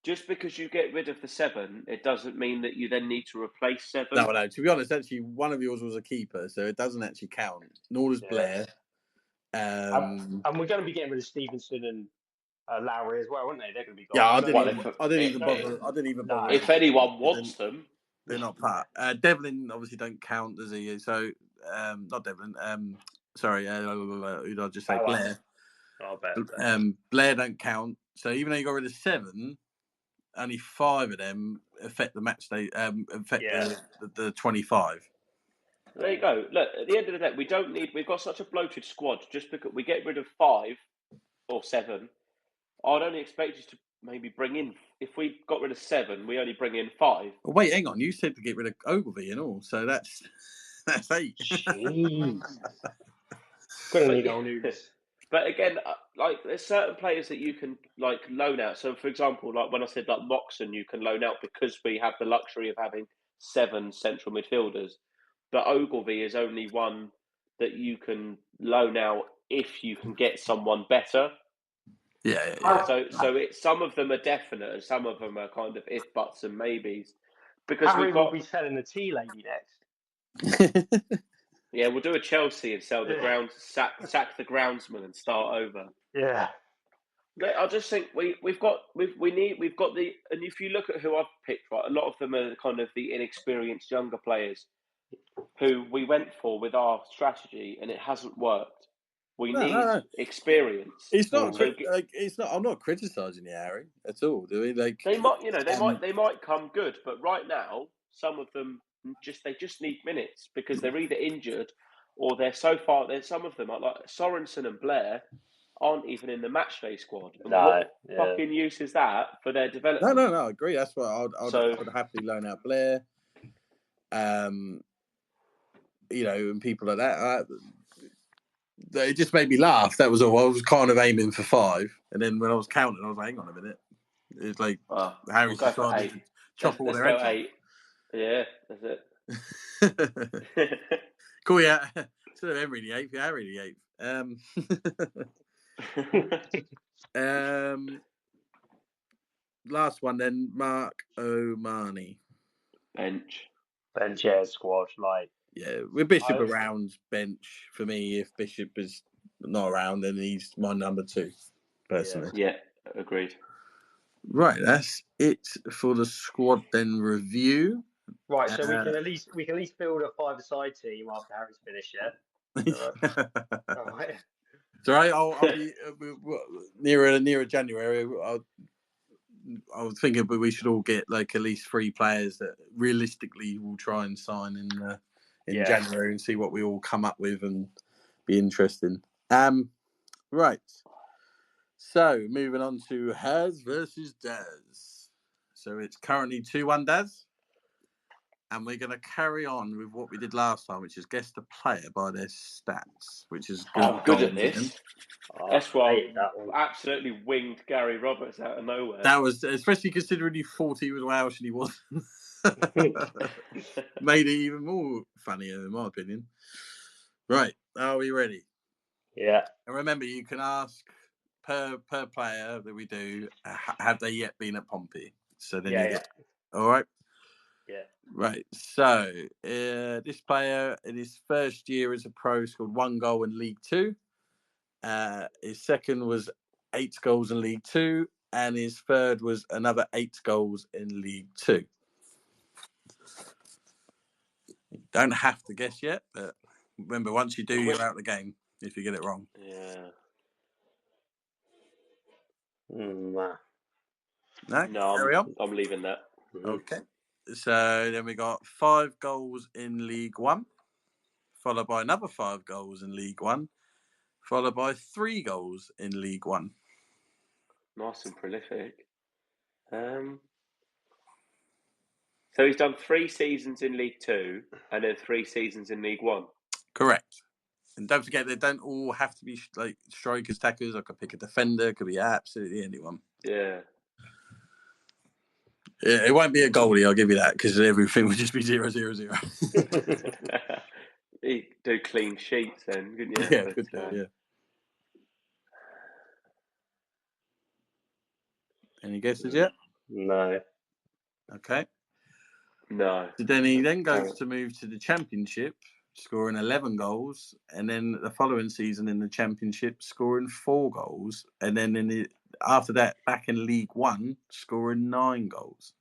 Just because you get rid of the 7, it doesn't mean that you then need to replace 7. No. To be honest, actually, one of yours was a keeper, so it doesn't actually count. Nor does Blair. And we're going to be getting rid of Stevenson and Lowry as well, aren't they? They're going to be gone. Yeah, I didn't even bother. If anyone wants them, They're not part. Devlin obviously don't count, does he? So, not Devlin. Sorry, who did I just say? Blair. Oh, better. Blair don't count. So even though you got rid of 7, only 5 of them affect the match day. The 25. There you go. Look, at the end of the day, we've got such a bloated squad. Just because we get rid of 5 or 7, I'd only expect you to maybe bring in. If we got rid of 7, we only bring in 5. Well, wait, hang on. You said to get rid of Ogilvy and all, so that's 8. Jeez. Gonna need old news. But again, like there's certain players that you can like loan out. So, for example, like when I said like Moxon, you can loan out because we have the luxury of having 7 central midfielders. But Ogilvy is only one that you can loan out if you can get someone better. Yeah. So some of them are definite, and some of them are kind of if buts and maybes. Because Harry will be selling the tea lady next. Yeah, we'll do a Chelsea and sell the ground, sack the groundsman and start over. Yeah. I just think we've got the, and if you look at who I've picked, right, a lot of them are kind of the inexperienced younger players who we went for with our strategy and it hasn't worked. We need experience. It's not. It's not. I'm not criticising you, Harry, at all. Do we? Like they might come good, but right now some of them they just need minutes because they're either injured or they're so far. Some of them are like Sorensen and Blair aren't even in the matchday squad. And what fucking use is that for their development? No, I agree. That's why I'd happily loan out Blair. And people like that. It just made me laugh. That was all. I was kind of aiming for 5, and then when I was counting, I was like, hang on a minute. It's like Harry's decided to chop all their heads off. Yeah, that's it. Cool, yeah. Instead of Emery the 8th, Harry the 8th. Last one then, Mark O'Mahony. Bench, squad. With Bishop around, bench for me. If Bishop is not around, then he's my number 2, personally. Yeah, agreed. Right, that's it for the squad then review. Right, so we can at least build a 5-a-side team after Harry's finished. Yeah. All right. It's all right. I'll be nearer January. I was thinking, but we should all get like at least 3 players that realistically will try and sign in January and see what we all come up with and be interesting. Right. So moving on to Haz versus Daz. So it's currently 2-1 Daz. And we're going to carry on with what we did last time, which is guess the player by their stats, which is good. I'm good at this. That's why I absolutely winged Gary Roberts out of nowhere. That was, especially considering he thought he was Welsh and he wasn't. Made it even more funnier, in my opinion. Right, are we ready? Yeah. And remember, you can ask per player that we do, have they yet been at Pompey? So then you get, all right? Yeah. Right, so this player in his first year as a pro scored 1 goal in League 2. His second was 8 goals in League 2, and his third was another 8 goals in League 2. You don't have to guess yet, but remember, once you do, you're out of the game if you get it wrong. Yeah. No, carry on. I'm leaving that. Okay. So then we got 5 goals in League 1, followed by another 5 goals in League 1, followed by 3 goals in League 1. Nice and prolific. So he's done 3 seasons in League 2 and then 3 seasons in League 1. Correct. And don't forget, they don't all have to be like strikers, attackers. I could pick a defender. Could be absolutely anyone. Yeah. It won't be a goalie, I'll give you that, because everything would just be 0-0-0. He'd do clean sheets then, couldn't you? Yeah, good do, yeah. Any guesses yet? No. Okay. No. So then he then goes to move to the Championship, scoring 11 goals, and then the following season in the Championship, scoring 4 goals, and then after that, back in League 1, scoring 9 goals.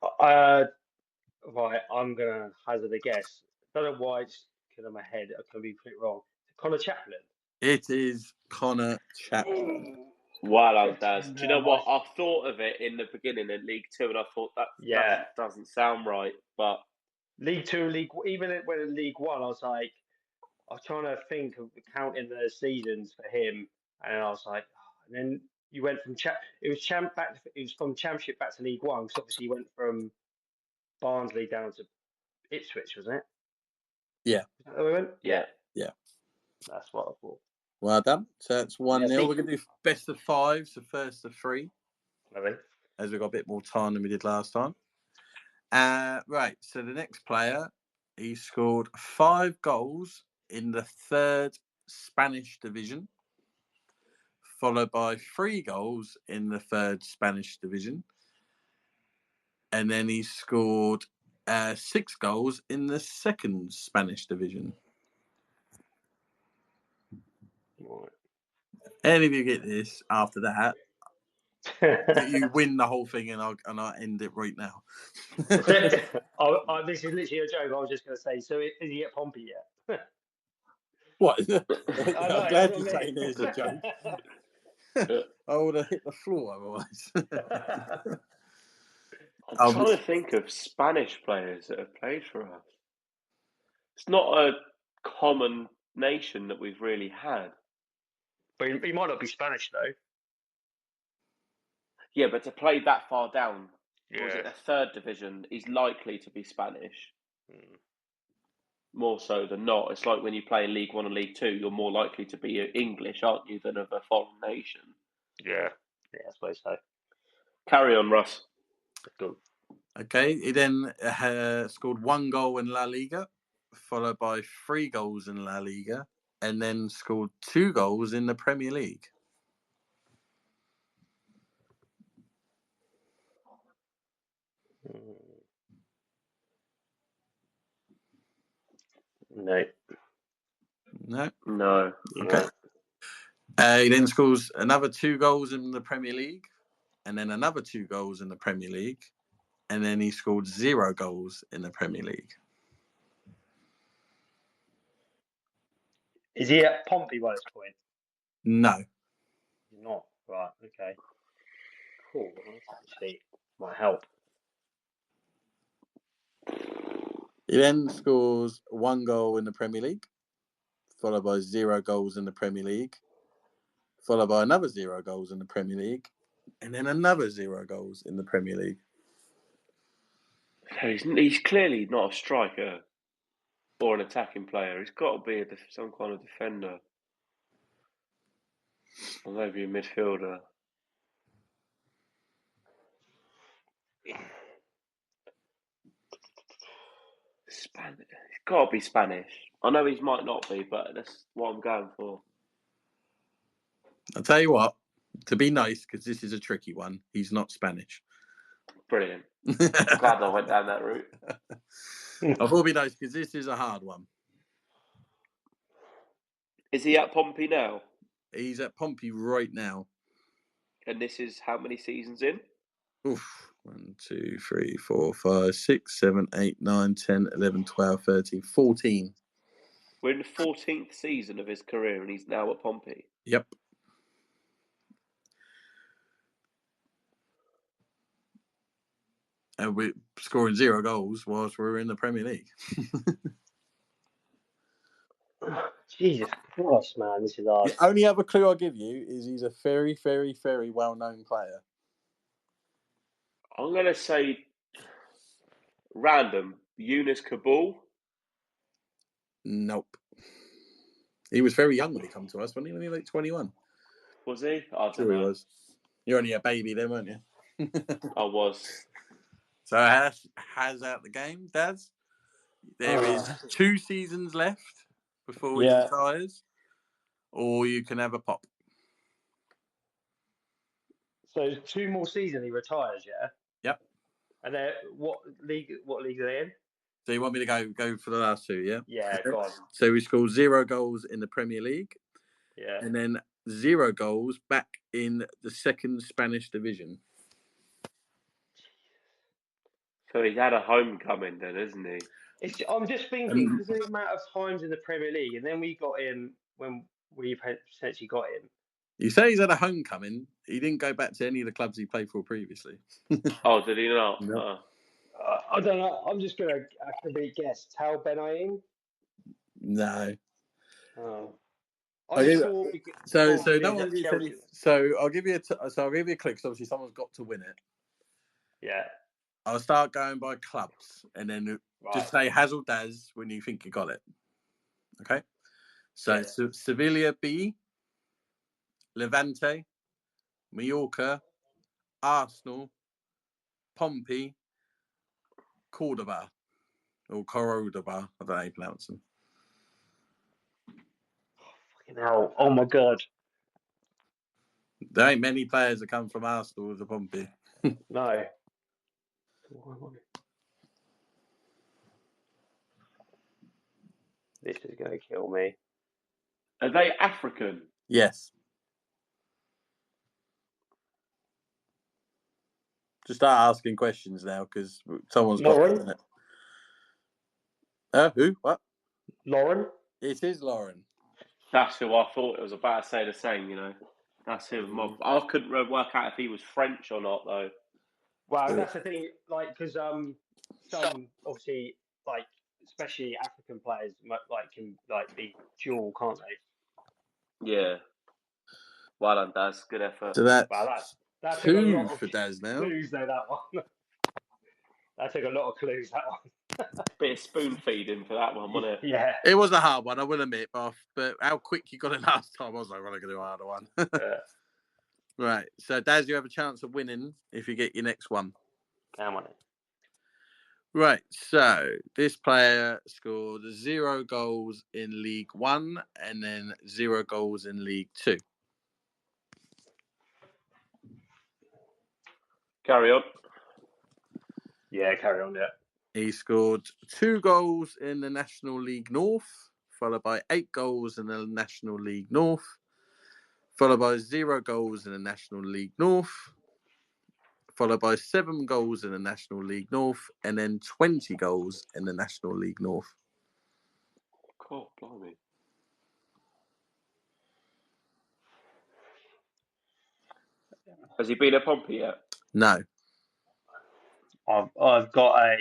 Right, I'm gonna hazard a guess. Don't know why it's in my head. I can be pretty wrong. Connor Chaplin. It is Connor Chaplin. Wow, Daz. Do you know what? I thought of it in the beginning in League Two, and I thought that doesn't sound right. But League Two, even when in League One, I was trying to think of counting the seasons for him, and I was like, and then you went from it was from Championship back to League One, because obviously you went from Barnsley down to Ipswich, wasn't it? Yeah. Is that where we went? Yeah. That's what I thought. Well done. So that's 1-0. see? We're going to do best of 5, so first of 3, Lovely. as we've got a bit more time than we did last time. Right, so the next player, he scored 5 goals in the 3rd Spanish division, followed by 3 goals in the 3rd Spanish division. And then he scored 6 goals in the 2nd Spanish division. Right. And if you get this after that, you win the whole thing, and I'll end it right now. This is literally a joke. I was just going to say, so is he at Pompey yet? What? I'm glad you're saying there's a joke. I would have hit the floor otherwise. I'm trying to think of Spanish players that have played for us. It's not a common nation that we've really had. But he might not be Spanish, though. Yeah, but to play that far down, was it the 3rd division, he's likely to be Spanish. More so than not. It's like when you play in League One and League Two, you're more likely to be English, aren't you, than of a foreign nation? Yeah, I suppose so. Carry on, Russ. Good. Okay, he then scored 1 goal in La Liga, followed by 3 goals in La Liga, and then scored 2 goals in the Premier League. No. No? Okay. He then scores another 2 goals in the Premier League, and then another 2 goals in the Premier League, and then he scored 0 goals in the Premier League. Is he at Pompey by this point? No. He's not. Right, okay. Cool. That actually might help. He then scores 1 goal in the Premier League, followed by 0 goals in the Premier League, followed by another 0 goals in the Premier League, and then another 0 goals in the Premier League. He's clearly not a striker or an attacking player. He's got to be some kind of defender. Or maybe a midfielder. Spanish. He's got to be Spanish. I know he might not be, but that's what I'm going for. I'll tell you what, to be nice, because this is a tricky one, he's not Spanish. Brilliant. I'm glad I went down that route. I thought it'd be nice, because this is a hard one. Is he at Pompey now? He's at Pompey right now. And this is how many seasons in? Oof. 1, 2, 3, 4, 5, 6, 7, 8, 9, 10, 11, 12, 13, 14. We're in the 14th season of his career, and he's now at Pompey. Yep. And we're scoring 0 goals whilst we're in the Premier League. Jesus Christ, man, this is hard. The only other clue I'll give you is he's a very, very, very well-known player. I'm going to say random. Yunus Kabul? Nope. He was very young when he came to us, wasn't he? Only like 21. Was he? I don't Sure know. he was. You're only a baby then, weren't you? I was. So has out the game, Daz. There is 2 seasons left before he retires, or you can have a pop. So 2 more seasons he retires, yeah? Yep. And then what league are they in? So you want me to go for the last 2, yeah? Yeah, go on. So he scored 0 goals in the Premier League. Yeah. And then 0 goals back in the 2nd Spanish division. So he's had a homecoming then, isn't he? I'm just thinking because of the amount of times in the Premier League, and then we got him when we potentially got him. You say he's had a homecoming. He didn't go back to any of the clubs he played for previously. Oh, did he not? No. I don't know. I'm just gonna guess. Tal Ben-Aim. No. Oh. I just thought So he no was one at gets any. Chelsea. So I'll give you a click. Because obviously someone's got to win it. Yeah. I'll start going by clubs, and then just say Hazel Daz when you think you got it. Okay. So Sevilla B, Levante, Mallorca, Arsenal, Pompey, Cordoba, or Cordoba. I don't know how you pronounce them. Fucking hell! Oh my god! There ain't many players that come from Arsenal with the Pompey. No. This is going to kill me. Are they African? Yes. Just start asking questions now because someone's Lauren? got it. Who? What? Lauren? It is Lauren. That's who I thought. It was about to say the same, you know. That's him. I couldn't work out if he was French or not, though. Well, that's the thing. Like, because some obviously, like, especially African players, can be dual, can't they? Yeah. Well done, Daz. Good effort. So that's that took a two lot of for Daz now. clues, though, that one. That took a lot of clues, that one. Bit of spoon feeding for that one, wasn't it? Yeah. It was a hard one, I will admit, but how quick you got it last time, I was like, well, I'm going to do a harder one. Right. So, Daz, you have a chance of winning if you get your next one. Come on. Right. So, this player scored 0 goals in League One and then 0 goals in League Two. Carry on. Yeah, carry on, yeah. He scored 2 goals in the National League North, followed by 8 goals in the National League North, followed by 0 goals in the National League North, followed by 7 goals in the National League North, and then 20 goals in the National League North. Cool, blimey. Has he been at Pompey yet? No. I've got a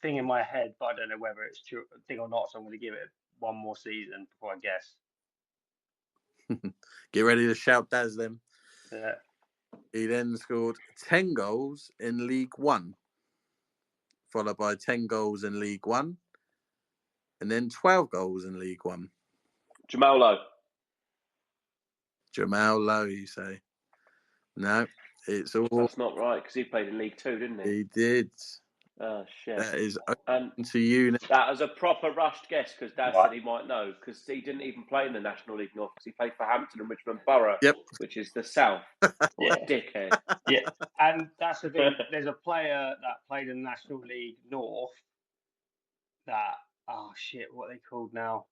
thing in my head, but I don't know whether it's true thing or not, so I'm going to give it one more season before I guess. Get ready to shout Daz then. Yeah. He then scored 10 goals in League One, followed by 10 goals in League One, and then 12 goals in League One. Jamal Lowe. Jamal Lowe, you say? No, it's all... That's not right, because he played in League Two, didn't he? He did. Oh, shit. That is open to you now. That was a proper rushed guess, because Dad said he might know, because he didn't even play in the National League North, because he played for Hampton and Richmond Borough, which is the South. What a dickhead. Yeah, and that's the thing. There's a player that played in the National League North that, oh shit, what are they called now?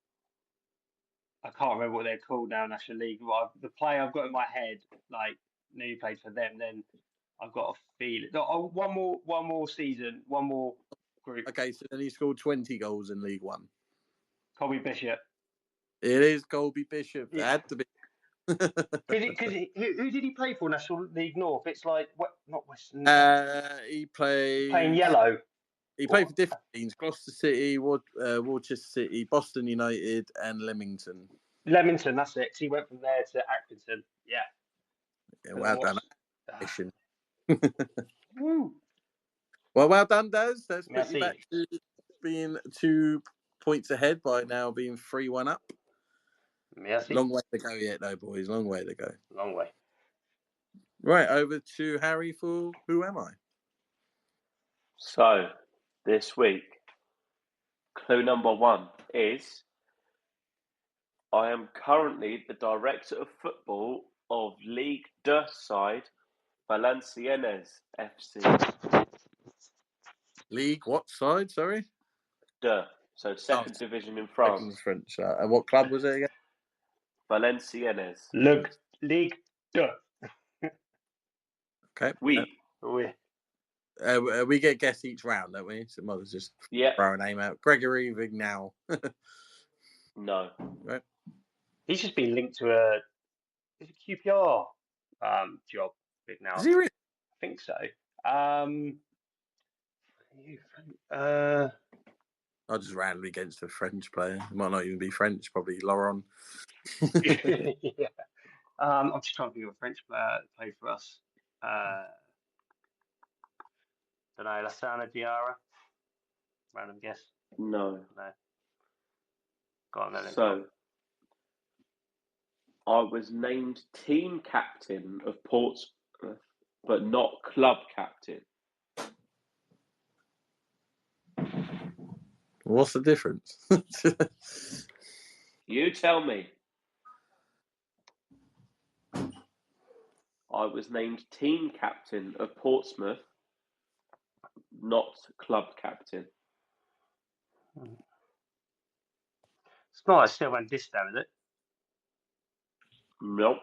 I can't remember what they're called now, National League. The player I've got in my head, knew he played for them, then I've got a feeling. One more season, one more group. Okay, so then he scored 20 goals in League One. Colby Bishop. It is Colby Bishop. Yeah. It had to be. Who did he play for? National League North. It's not Western. He played Playing yellow. He played for different teams: Gloucester City, Worcester City, Boston United, and Leamington. Leamington, that's it. He went from there to Accrington. Yeah. Well done. Woo. Well done, Daz. That's put Merci. you back to being 2 points ahead by now being 3-1 up. Merci. Long way to go yet, though, boys. Long way to go. Long way. Right, over to Harry for Who Am I? So, this week, clue number 1 is I am currently the director of football of Ligue 2 side Valenciennes FC. League what side, sorry? 2, so second division in France. French. And what club was it again? Valenciennes. Ligue 2. Okay. Oui. Oui. We get guests each round, don't we? So mother's just throw a name out. Gregory Vignal. No. Right. He's just been linked to a QPR job. Vignal. Is he really? I think so. I'll just randomly against a French player. It might not even be French, probably Laurent. Yeah. I'm just trying to think of a French player that played for us. Don't know, Lassana Diarra? Random guess. No. Go on then. So, I was named team captain of Portsmouth, but not club captain. What's the difference? You tell me. I was named team captain of Portsmouth, not club captain. It's not still went this down, is it? Nope.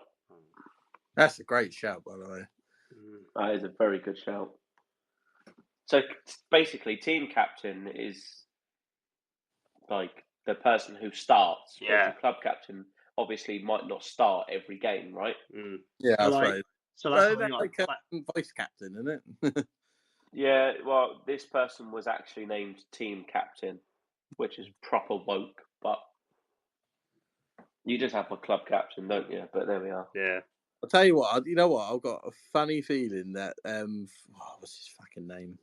That's a great shout, by the way. That is a very good shout. So basically, team captain is like the person who starts. Yeah. Whereas your club captain obviously might not start every game, right? Yeah, so that's right. So that's like vice captain, isn't it? Yeah, well, this person was actually named team captain, which is proper woke, but you just have a club captain, don't you? But there we are. Yeah. I'll tell you what, you know what? I've got a funny feeling that what's his fucking name?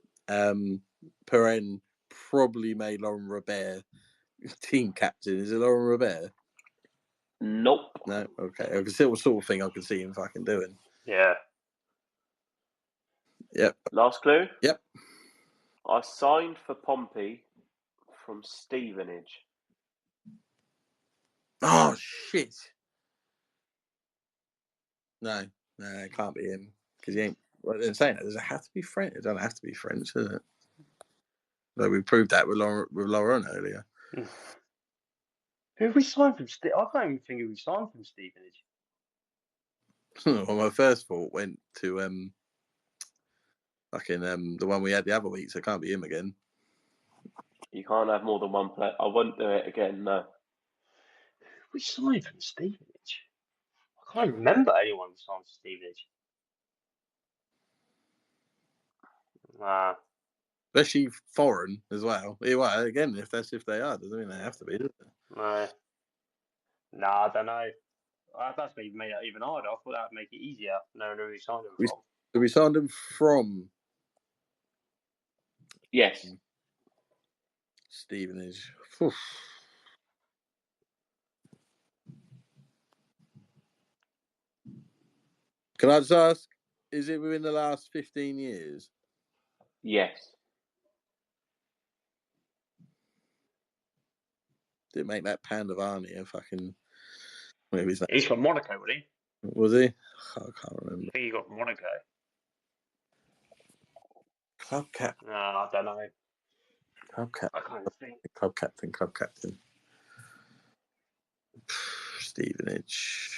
Perrin probably made Laurent Robert team captain. Is it Laurent Robert? Nope. No, okay. It's the sort of thing I can see him fucking doing. Yeah. Yep. Last clue? Yep. I signed for Pompey from Stevenage. Oh shit. No, it can't be him because he ain't. Well, they're saying that does it have to be French? It doesn't have to be French, does it? But we proved that with Laurent earlier. Who have we signed from I can't even think who we signed from Stevenage. Well, my first thought went to the one we had the other week, so it can't be him again. You can't have more than one player. I wouldn't do it again, no. We signed from Stevenage. I can't remember anyone who signed from Stevenage. Especially foreign as well. Well, again, if they are, doesn't mean they have to be, does it? No. I don't know. That's made it even harder. I thought that would make it easier knowing who we signed them from. Did we sign them from? Yes. Stevenage. Can I just ask, is it within the last 15 years? Yes. Did it make that Pandavani a fucking... He's from Monaco, wasn't he? Was he? I can't remember. I think he got from Monaco. Club captain. No, I don't know. Club captain. I can't think. Club captain. Stevenage.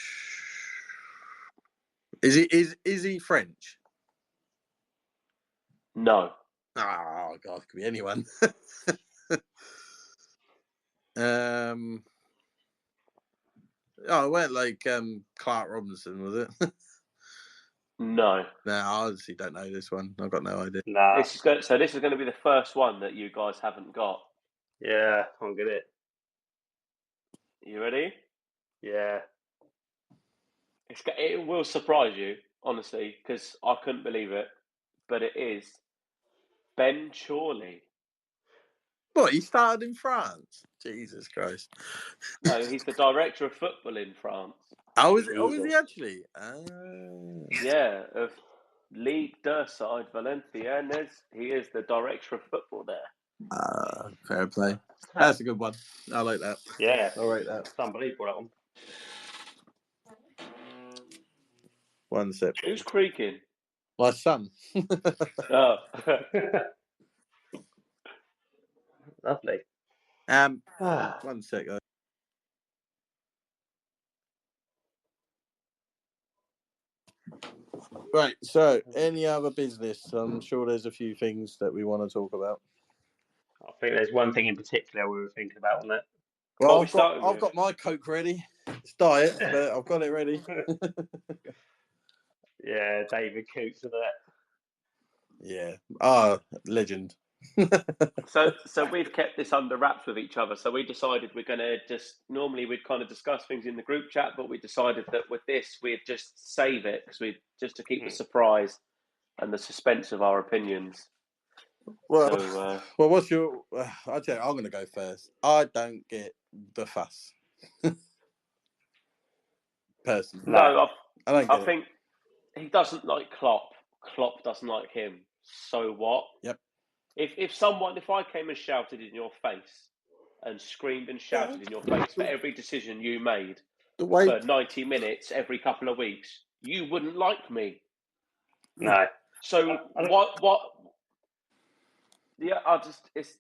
Is he French? No. Oh God, it could be anyone. It went like Clark Robinson, was it? No. No, I honestly don't know this one. I've got no idea. Nah. This is going to be the first one that you guys haven't got. Yeah, can't get it. You ready? Yeah. It will surprise you, honestly, because I couldn't believe it. But it is Ben Chorley. What, he started in France? Jesus Christ. No, he's the director of football in France. Was he actually? Yeah, of Ligue 2 side Valenciennes. He is the director of football there. Fair play. That's a good one. I like that. Yeah. I'll rate that. It's unbelievable, that one. One sec. Who's creaking? My son. Oh. Lovely. 1 sec. Right, so any other business? I'm sure there's a few things that we want to talk about. I think there's one thing in particular we were thinking about on that. Well, What I've got my Coke ready. It's diet, but I've got it ready. Yeah, David Coots and that. Yeah. Legend. So we've kept this under wraps with each other. So we decided we're going to normally we'd kind of discuss things in the group chat, but we decided that with this, we'd just save it because just to keep the surprise and the suspense of our opinions. Well, what's your... I tell you, I'm going to go first. I don't get the fuss. Personally. No, I don't get I think he doesn't like Klopp. Klopp doesn't like him. So what? Yep. If I came and shouted in your face and screamed and shouted in your face for every decision you made for 90 minutes every couple of weeks, you wouldn't like me. No. So what? Yeah, it's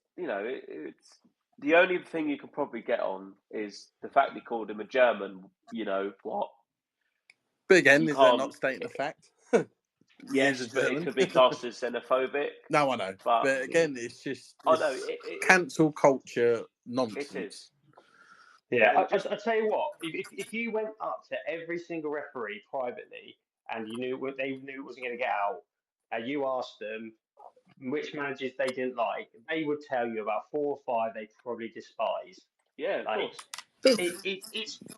the only thing you can probably get on is the fact he called him a German. You know what? But again, is that not stating the fact? Yes, but it could be classed as xenophobic. No, I know. But again, it's just cancel culture nonsense. It is. Yeah, I tell you what. If you went up to every single referee privately and they knew it wasn't going to get out, and you asked them which managers they didn't like, they would tell you about 4 or 5 they probably despise. Yeah, of course.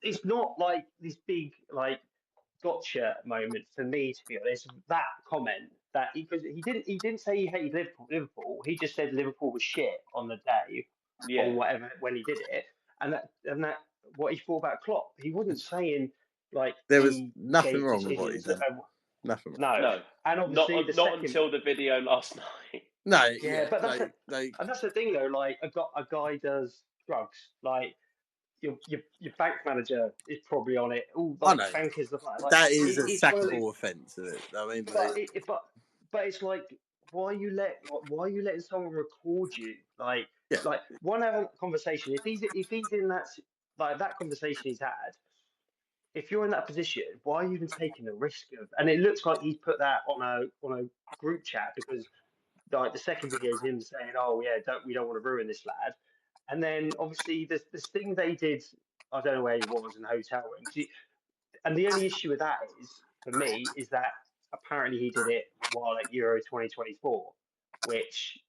It's not like this big gotcha moment for me, to be honest. That comment because he didn't say he hated Liverpool. He just said Liverpool was shit on the day, on whatever when he did it, and that what he thought about Klopp. He wasn't saying there was nothing wrong with what he did. Nothing. No, and obviously not until the video last night. No, but that's the thing though. Like a guy does drugs, like. Your bank manager is probably on it. All bankers, that is a sackable offence, isn't it? I mean, but it's like, why are you letting someone record you? Like one conversation. If he's in that conversation he's had, if you're in that position, why are you even taking the risk of? And it looks like he's put that on a group chat because the second video is him saying, "Oh yeah, we don't want to ruin this lad." And then obviously this thing they did, I don't know where he was in a hotel room. And the only issue with that for me, is that apparently he did it while at Euro 2024, which,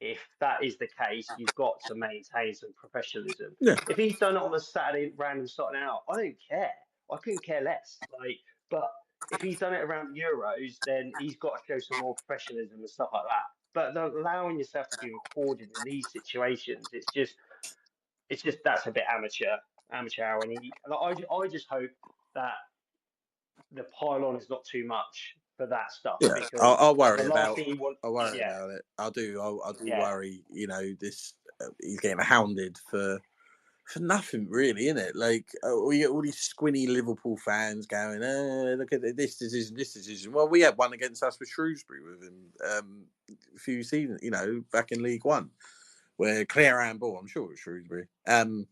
if that is the case, you've got to maintain some professionalism. Yeah. If he's done it on a Saturday random starting out, I don't care. I couldn't care less. But if he's done it around the Euros, then he's got to show some more professionalism and stuff like that. But allowing yourself to be recorded in these situations, it's just that's a bit amateur hour. And I just hope that the pylon is not too much for that stuff. Yeah, because I'll worry about. I'll worry about it. I do worry. This he's getting hounded for nothing, really, isn't it? Like we get all these squinny Liverpool fans going, look at this decision. Well, we had one against us with Shrewsbury with him a few seasons, back in League One, where clear handball. I'm sure it was Shrewsbury. Clear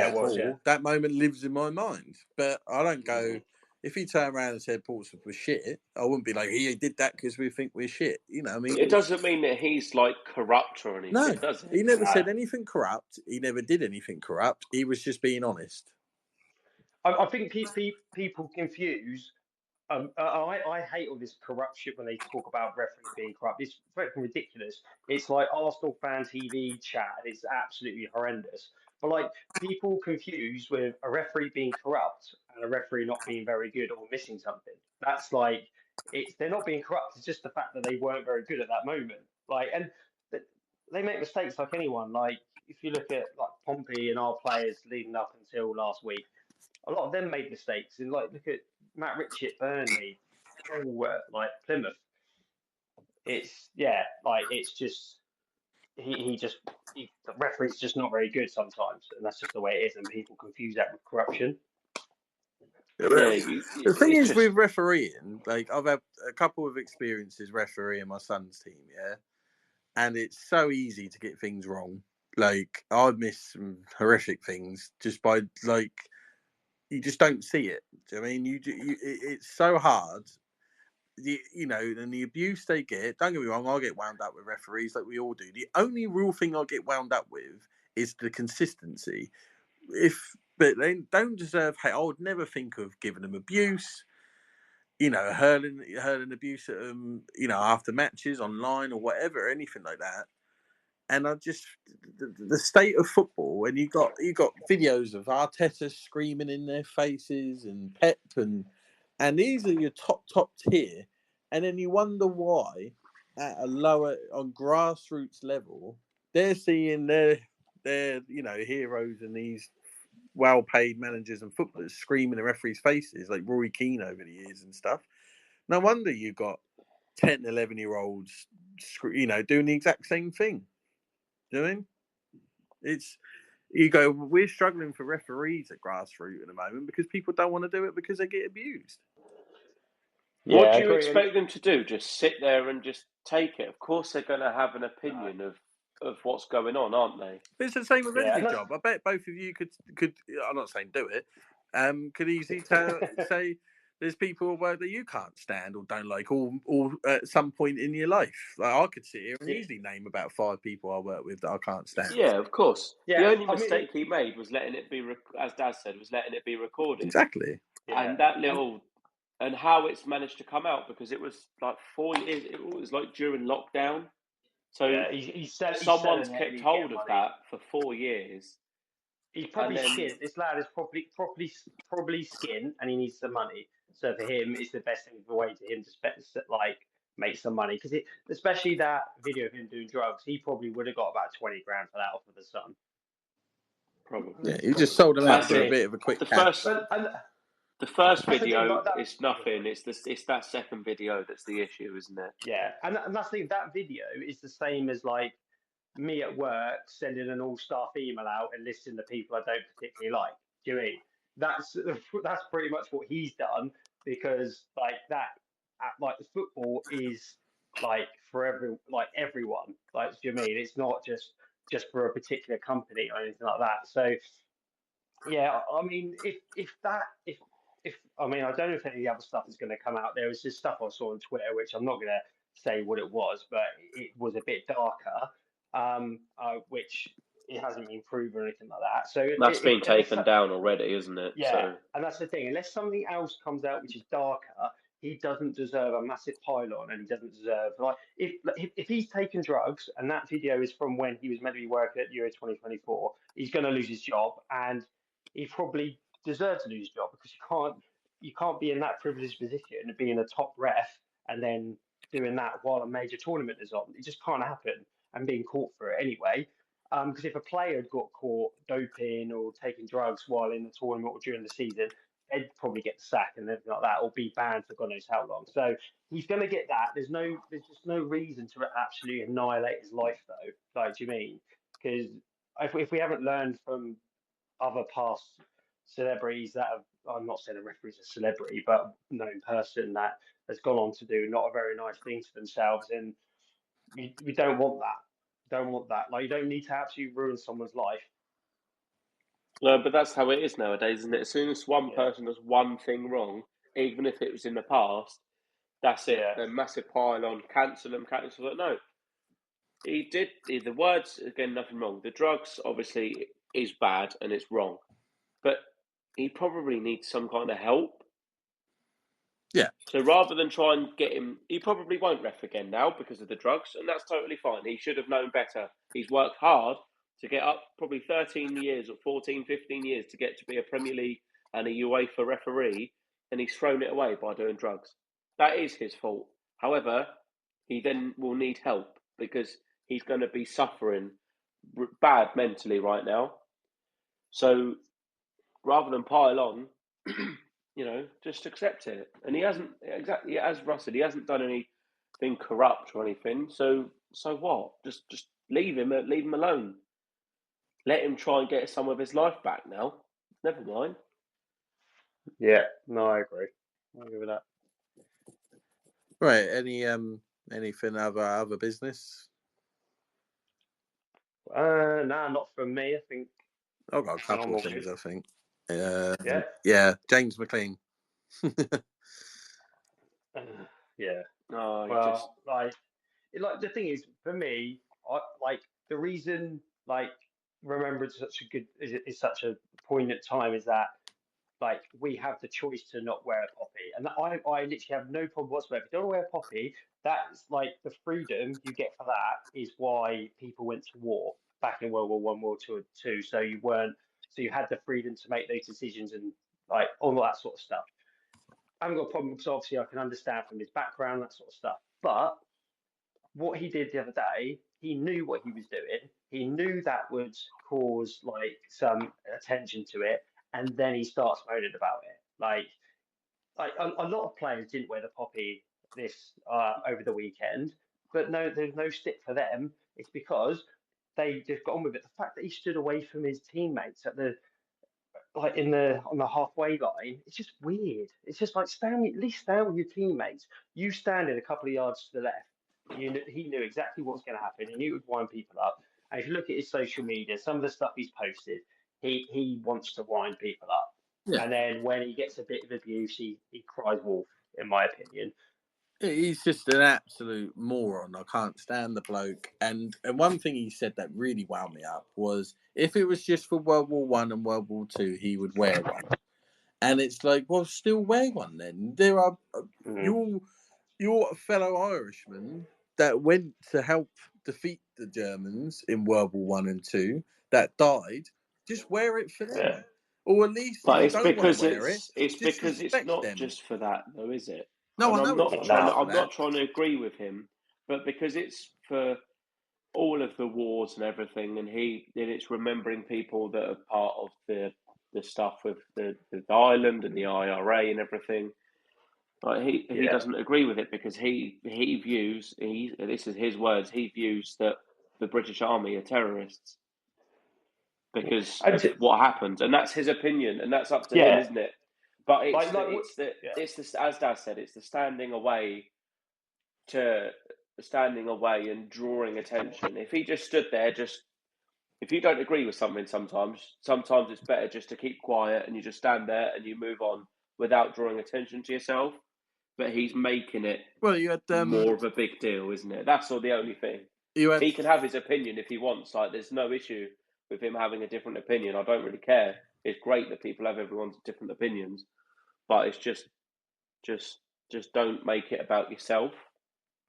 handball. Yeah. That moment lives in my mind, but I don't go. If he turned around and said Portsmouth was shit, I wouldn't be like, he did that because we think we're shit. I mean, it doesn't mean that he's like corrupt or anything, does it? He never said anything corrupt. He never did anything corrupt. He was just being honest. I think people confuse. I hate all this corruption when they talk about referees being corrupt. It's freaking ridiculous. It's like Arsenal fan TV chat. It's absolutely horrendous. But people confuse with a referee being corrupt and a referee not being very good or missing something. That's they're not being corrupt. It's just the fact that they weren't very good at that moment. And they make mistakes like anyone. If you look at Pompey and our players leading up until last week, a lot of them made mistakes. And look at Matt Ritchie at Burnley, Plymouth. It's just the referee's just not very good sometimes, and that's just the way it is. And people confuse that with corruption. The thing is with refereeing, I've had a couple of experiences refereeing my son's team, and it's so easy to get things wrong. I've missed some horrific things just by you just don't see it. Do you know what I mean? It's so hard. And the abuse they get. Don't get me wrong, I get wound up with referees like we all do. The only real thing I get wound up with is the consistency. But they don't deserve hate. I would never think of giving them abuse. Hurling abuse at them. After matches online or whatever, anything like that. And the state of football, and you got videos of Arteta screaming in their faces and Pep and these are your top tier, and then you wonder why at a lower on grassroots level they're seeing their heroes and these well-paid managers and footballers screaming in referees' faces like Rory Keane over the years and stuff. No wonder you got 10, 11-year-olds, doing the exact same thing. Doing we're struggling for referees at grassroots at the moment because people don't want to do it because they get abused. Yeah, what do you expect them to do? Just sit there and just take it? Of course they're going to have an opinion of what's going on, aren't they? But it's the same with any job. I bet both of you could I'm not saying do it, could easily say there's people that you can't stand or don't like all at some point in your life. Like I could sit here and easily name about 5 people I work with that I can't stand. Yeah, of course. Yeah, the only mistake he made was letting it be, as Daz said, was letting it be recorded. Exactly. And that little, and how it's managed to come out, because it was like 4 years, it was like during lockdown. So someone's kept hold of that for 4 years. He's probably skinned. This lad is probably skinned, and he needs some money. So for him, it's the best thing for way to him to spend, make some money, because especially that video of him doing drugs, he probably would have got about 20 grand for that off of the Sun. Probably. Yeah, he just sold him out for a bit of a quick cash. The first video is nothing. It's that second video that's the issue, isn't it? Yeah, and that's the thing. That video is the same as like me at work sending an all-staff email out and listing the people I don't particularly like. Do you mean? That's pretty much what he's done, because like the football is like for everyone. Like, do you mean? It's not just for a particular company or anything like that. So yeah, I mean, if I mean, I don't know if any of the other stuff is going to come out. There was just stuff I saw on Twitter, which I'm not going to say what it was, but it was a bit darker, which it hasn't been proven or anything like that. So that's been taken down already, isn't it? Yeah, so. And that's the thing. Unless something else comes out which is darker, he doesn't deserve a massive pylon, and he doesn't deserve if he's taken drugs, and that video is from when he was meant to be working at Euro 2024. He's going to lose his job, and he probably deserves to lose his job, because you can't be in that privileged position of being a top ref and then doing that while a major tournament is on. It just can't happen, and being caught for it anyway. Because if a player had got caught doping or taking drugs while in the tournament or during the season, they'd probably get the sack and everything like that, or be banned for God knows how long. So he's going to get that. There's just no reason to absolutely annihilate his life, though. Like, do you mean? Because if we haven't learned from other past celebrities that have, I'm not saying a referee's a celebrity, but known person that has gone on to do not a very nice things for themselves, and we don't want that. Don't want that. Like, you don't need to absolutely ruin someone's life. No, but that's how it is nowadays, isn't it? As soon as one person does one thing wrong, even if it was in the past, that's it. The massive pile on, cancel them. No, he did. The words, again, nothing wrong. The drugs, obviously, is bad and it's wrong, but he probably needs some kind of help. Yeah. So rather than try and get him, he probably won't ref again now because of the drugs, and that's totally fine. He should have known better. He's worked hard to get up probably 13 years or 14, 15 years to get to be a Premier League and a UEFA referee, and he's thrown it away by doing drugs. That is his fault. However, he then will need help because he's going to be suffering bad mentally right now. So rather than pile on, just accept it. And he hasn't, exactly as Russ said, he hasn't done anything corrupt or anything. So what? Just leave him alone. Let him try and get some of his life back now. Never mind. Yeah, no, I agree. I agree with that. Right. Anything other business? Nah, not from me. I think I've got a couple of things, I think. Yeah, James McLean. Yeah. Oh, Well, like the thing is, for me, like the reason like remembrance is such a poignant time is that like we have the choice to not wear a poppy, and I literally have no problem whatsoever. If you don't wear a poppy, that's like the freedom you get for that is why people went to war back in World War One, World Two. So you had the freedom to make those decisions and like all that sort of stuff. I haven't got a problem because obviously I can understand from his background that sort of stuff, but what he did the other day, he knew what he was doing. He knew that would cause like some attention to it, and then he starts moaning about it. Like a lot of players didn't wear the poppy this over the weekend, but no, there's no stick for them. It's because they just got on with it. The fact that he stood away from his teammates at the like in the on the halfway line, it's just weird. It's just like at least stand with your teammates. You standing a couple of yards to the left. He knew exactly what was going to happen. He knew it would wind people up. And if you look at his social media, some of the stuff he's posted, he wants to wind people up. Yeah. And then when he gets a bit of abuse, he cries wolf, in my opinion. He's just an absolute moron. I can't stand the bloke. And one thing he said that really wound me up was if it was just for World War One and World War Two, he would wear one. And it's like, well, still wear one then. There are your fellow Irishmen that went to help defeat the Germans in World War One and Two that died. Just wear it for them. Yeah. Or at least but if it's you don't want because to wear it, it's just because it's respect not them. just for that, though, is it? No, And I know it's not just for I'm that. not trying to agree with him, but because it's for all of the wars and everything, and it's remembering people that are part of the stuff with the island and the IRA and everything. Like he doesn't agree with it because he views this is his words, he views that the British Army are terrorists because of what happened, and that's his opinion, and that's up to him, isn't it? But it's as Dad said, it's the standing away and drawing attention. If he just stood there, if you don't agree with something, sometimes it's better just to keep quiet and you just stand there and you move on without drawing attention to yourself. But he's making it more of a big deal, isn't it? That's all the only thing. He can have his opinion if he wants. Like, there's no issue with him having a different opinion. I don't really care. It's great that people have everyone's different opinions, but it's just don't make it about yourself.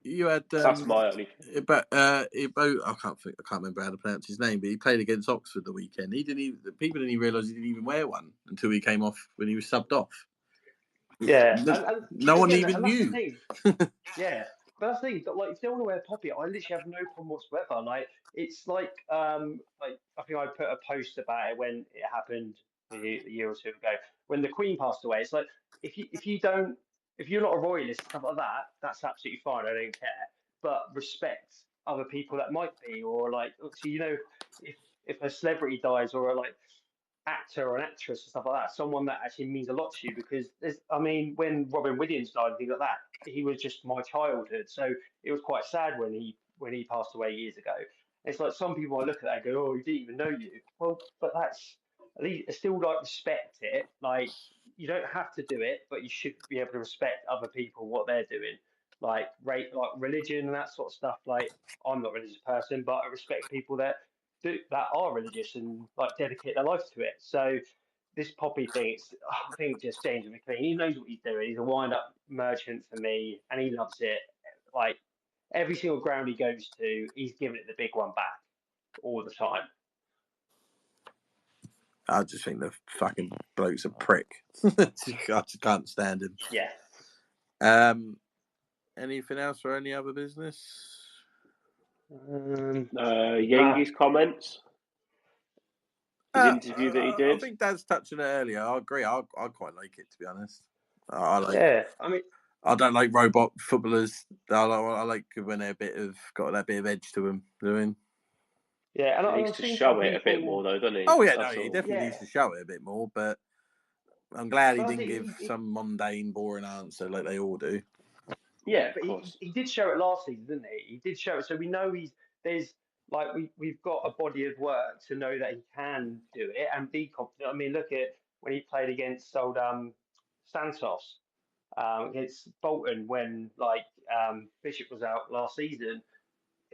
You had that's my only thing. But I can't remember how to pronounce his name, but he played against Oxford the weekend. People didn't even realise he didn't even wear one until he came off when he was subbed off. Yeah, no one even knew. Yeah, but that's the thing. Like, if you don't want to wear a poppy, I literally have no problem whatsoever. Like, it's like I think I put a post about it when it happened a year or two ago when the Queen passed away. It's like if you're not a royalist and stuff like that, that's absolutely fine. I don't care. But respect other people that might be, or like, so if a celebrity dies or a like actor or an actress and stuff like that, someone that actually means a lot to you because when Robin Williams died and things like that, he was just my childhood. So it was quite sad when he passed away years ago. It's like some people I look at that and go, oh, he didn't even know you. Well, but that's at least I still like respect it. Like you don't have to do it, but you should be able to respect other people what they're doing. Like religion and that sort of stuff. Like I'm not a religious person, but I respect people that are religious and like dedicate their life to it. So this poppy thing, I think just James McLean, he knows what he's doing. He's a wind-up merchant for me, and he loves it. Like every single ground he goes to, he's giving it the big one back all the time. I just think the fucking bloke's a prick. I just can't stand him. Yeah. Anything else or any other business? Yengi's comments. His interview that he did. I think Dad's touched on it earlier. I agree. I quite like it, to be honest. I don't like robot footballers. I like when they're got that bit of edge to them. Doing. Yeah, and he needs to show it a bit more, though, doesn't he? Oh yeah, he definitely needs to show it a bit more. But I'm glad he didn't give some mundane, boring answer like they all do. Yeah, but he did show it last season, didn't he? He did show it, so we know we've got a body of work to know that he can do it and be confident. I mean, look at when he played against Santos, against Bolton when Bishop was out last season.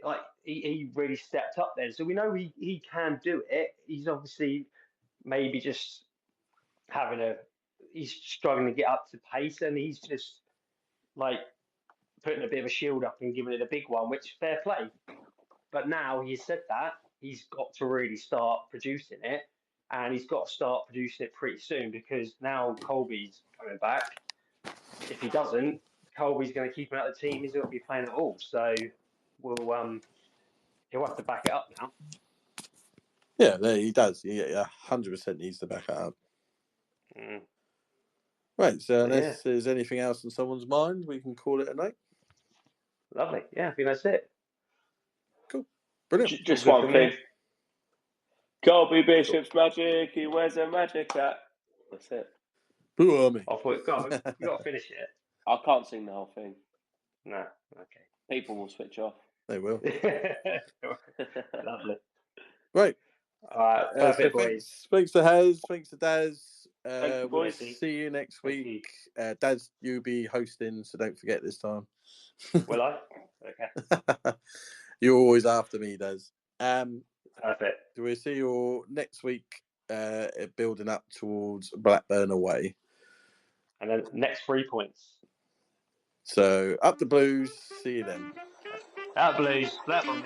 Like he really stepped up then. So we know he can do it. He's obviously maybe just he's struggling to get up to pace, and he's just like putting a bit of a shield up and giving it a big one, which fair play. But now he's said that, he's got to really start producing it, and he's got to start producing it pretty soon because now Colby's coming back. If he doesn't, Colby's going to keep him out of the team. He's not going to be playing at all. So he'll have to back it up now. Yeah, he does. He 100% needs to back it up. Right, so unless there's anything else in someone's mind, we can call it a night. Lovely. Yeah, I think that's it. Cool. Brilliant. Just one thing. Colby Bishop's magic. He wears a magic hat. That's it. Blue Army. Off we go. You got to finish it. I can't sing the whole thing. No. Okay. People will switch off. They will. Lovely. Right. All right. Perfect, boys. Thanks to Haz. Thanks to Daz. Thank you, boys. We'll see you next week. Daz, you'll be hosting, so don't forget this time. Will I? Okay. You're always after me, Daz. Perfect. We'll see you next week, building up towards Blackburn away. And then next 3 points. So, up the Blues. See you then. Out Blues. Blackburn.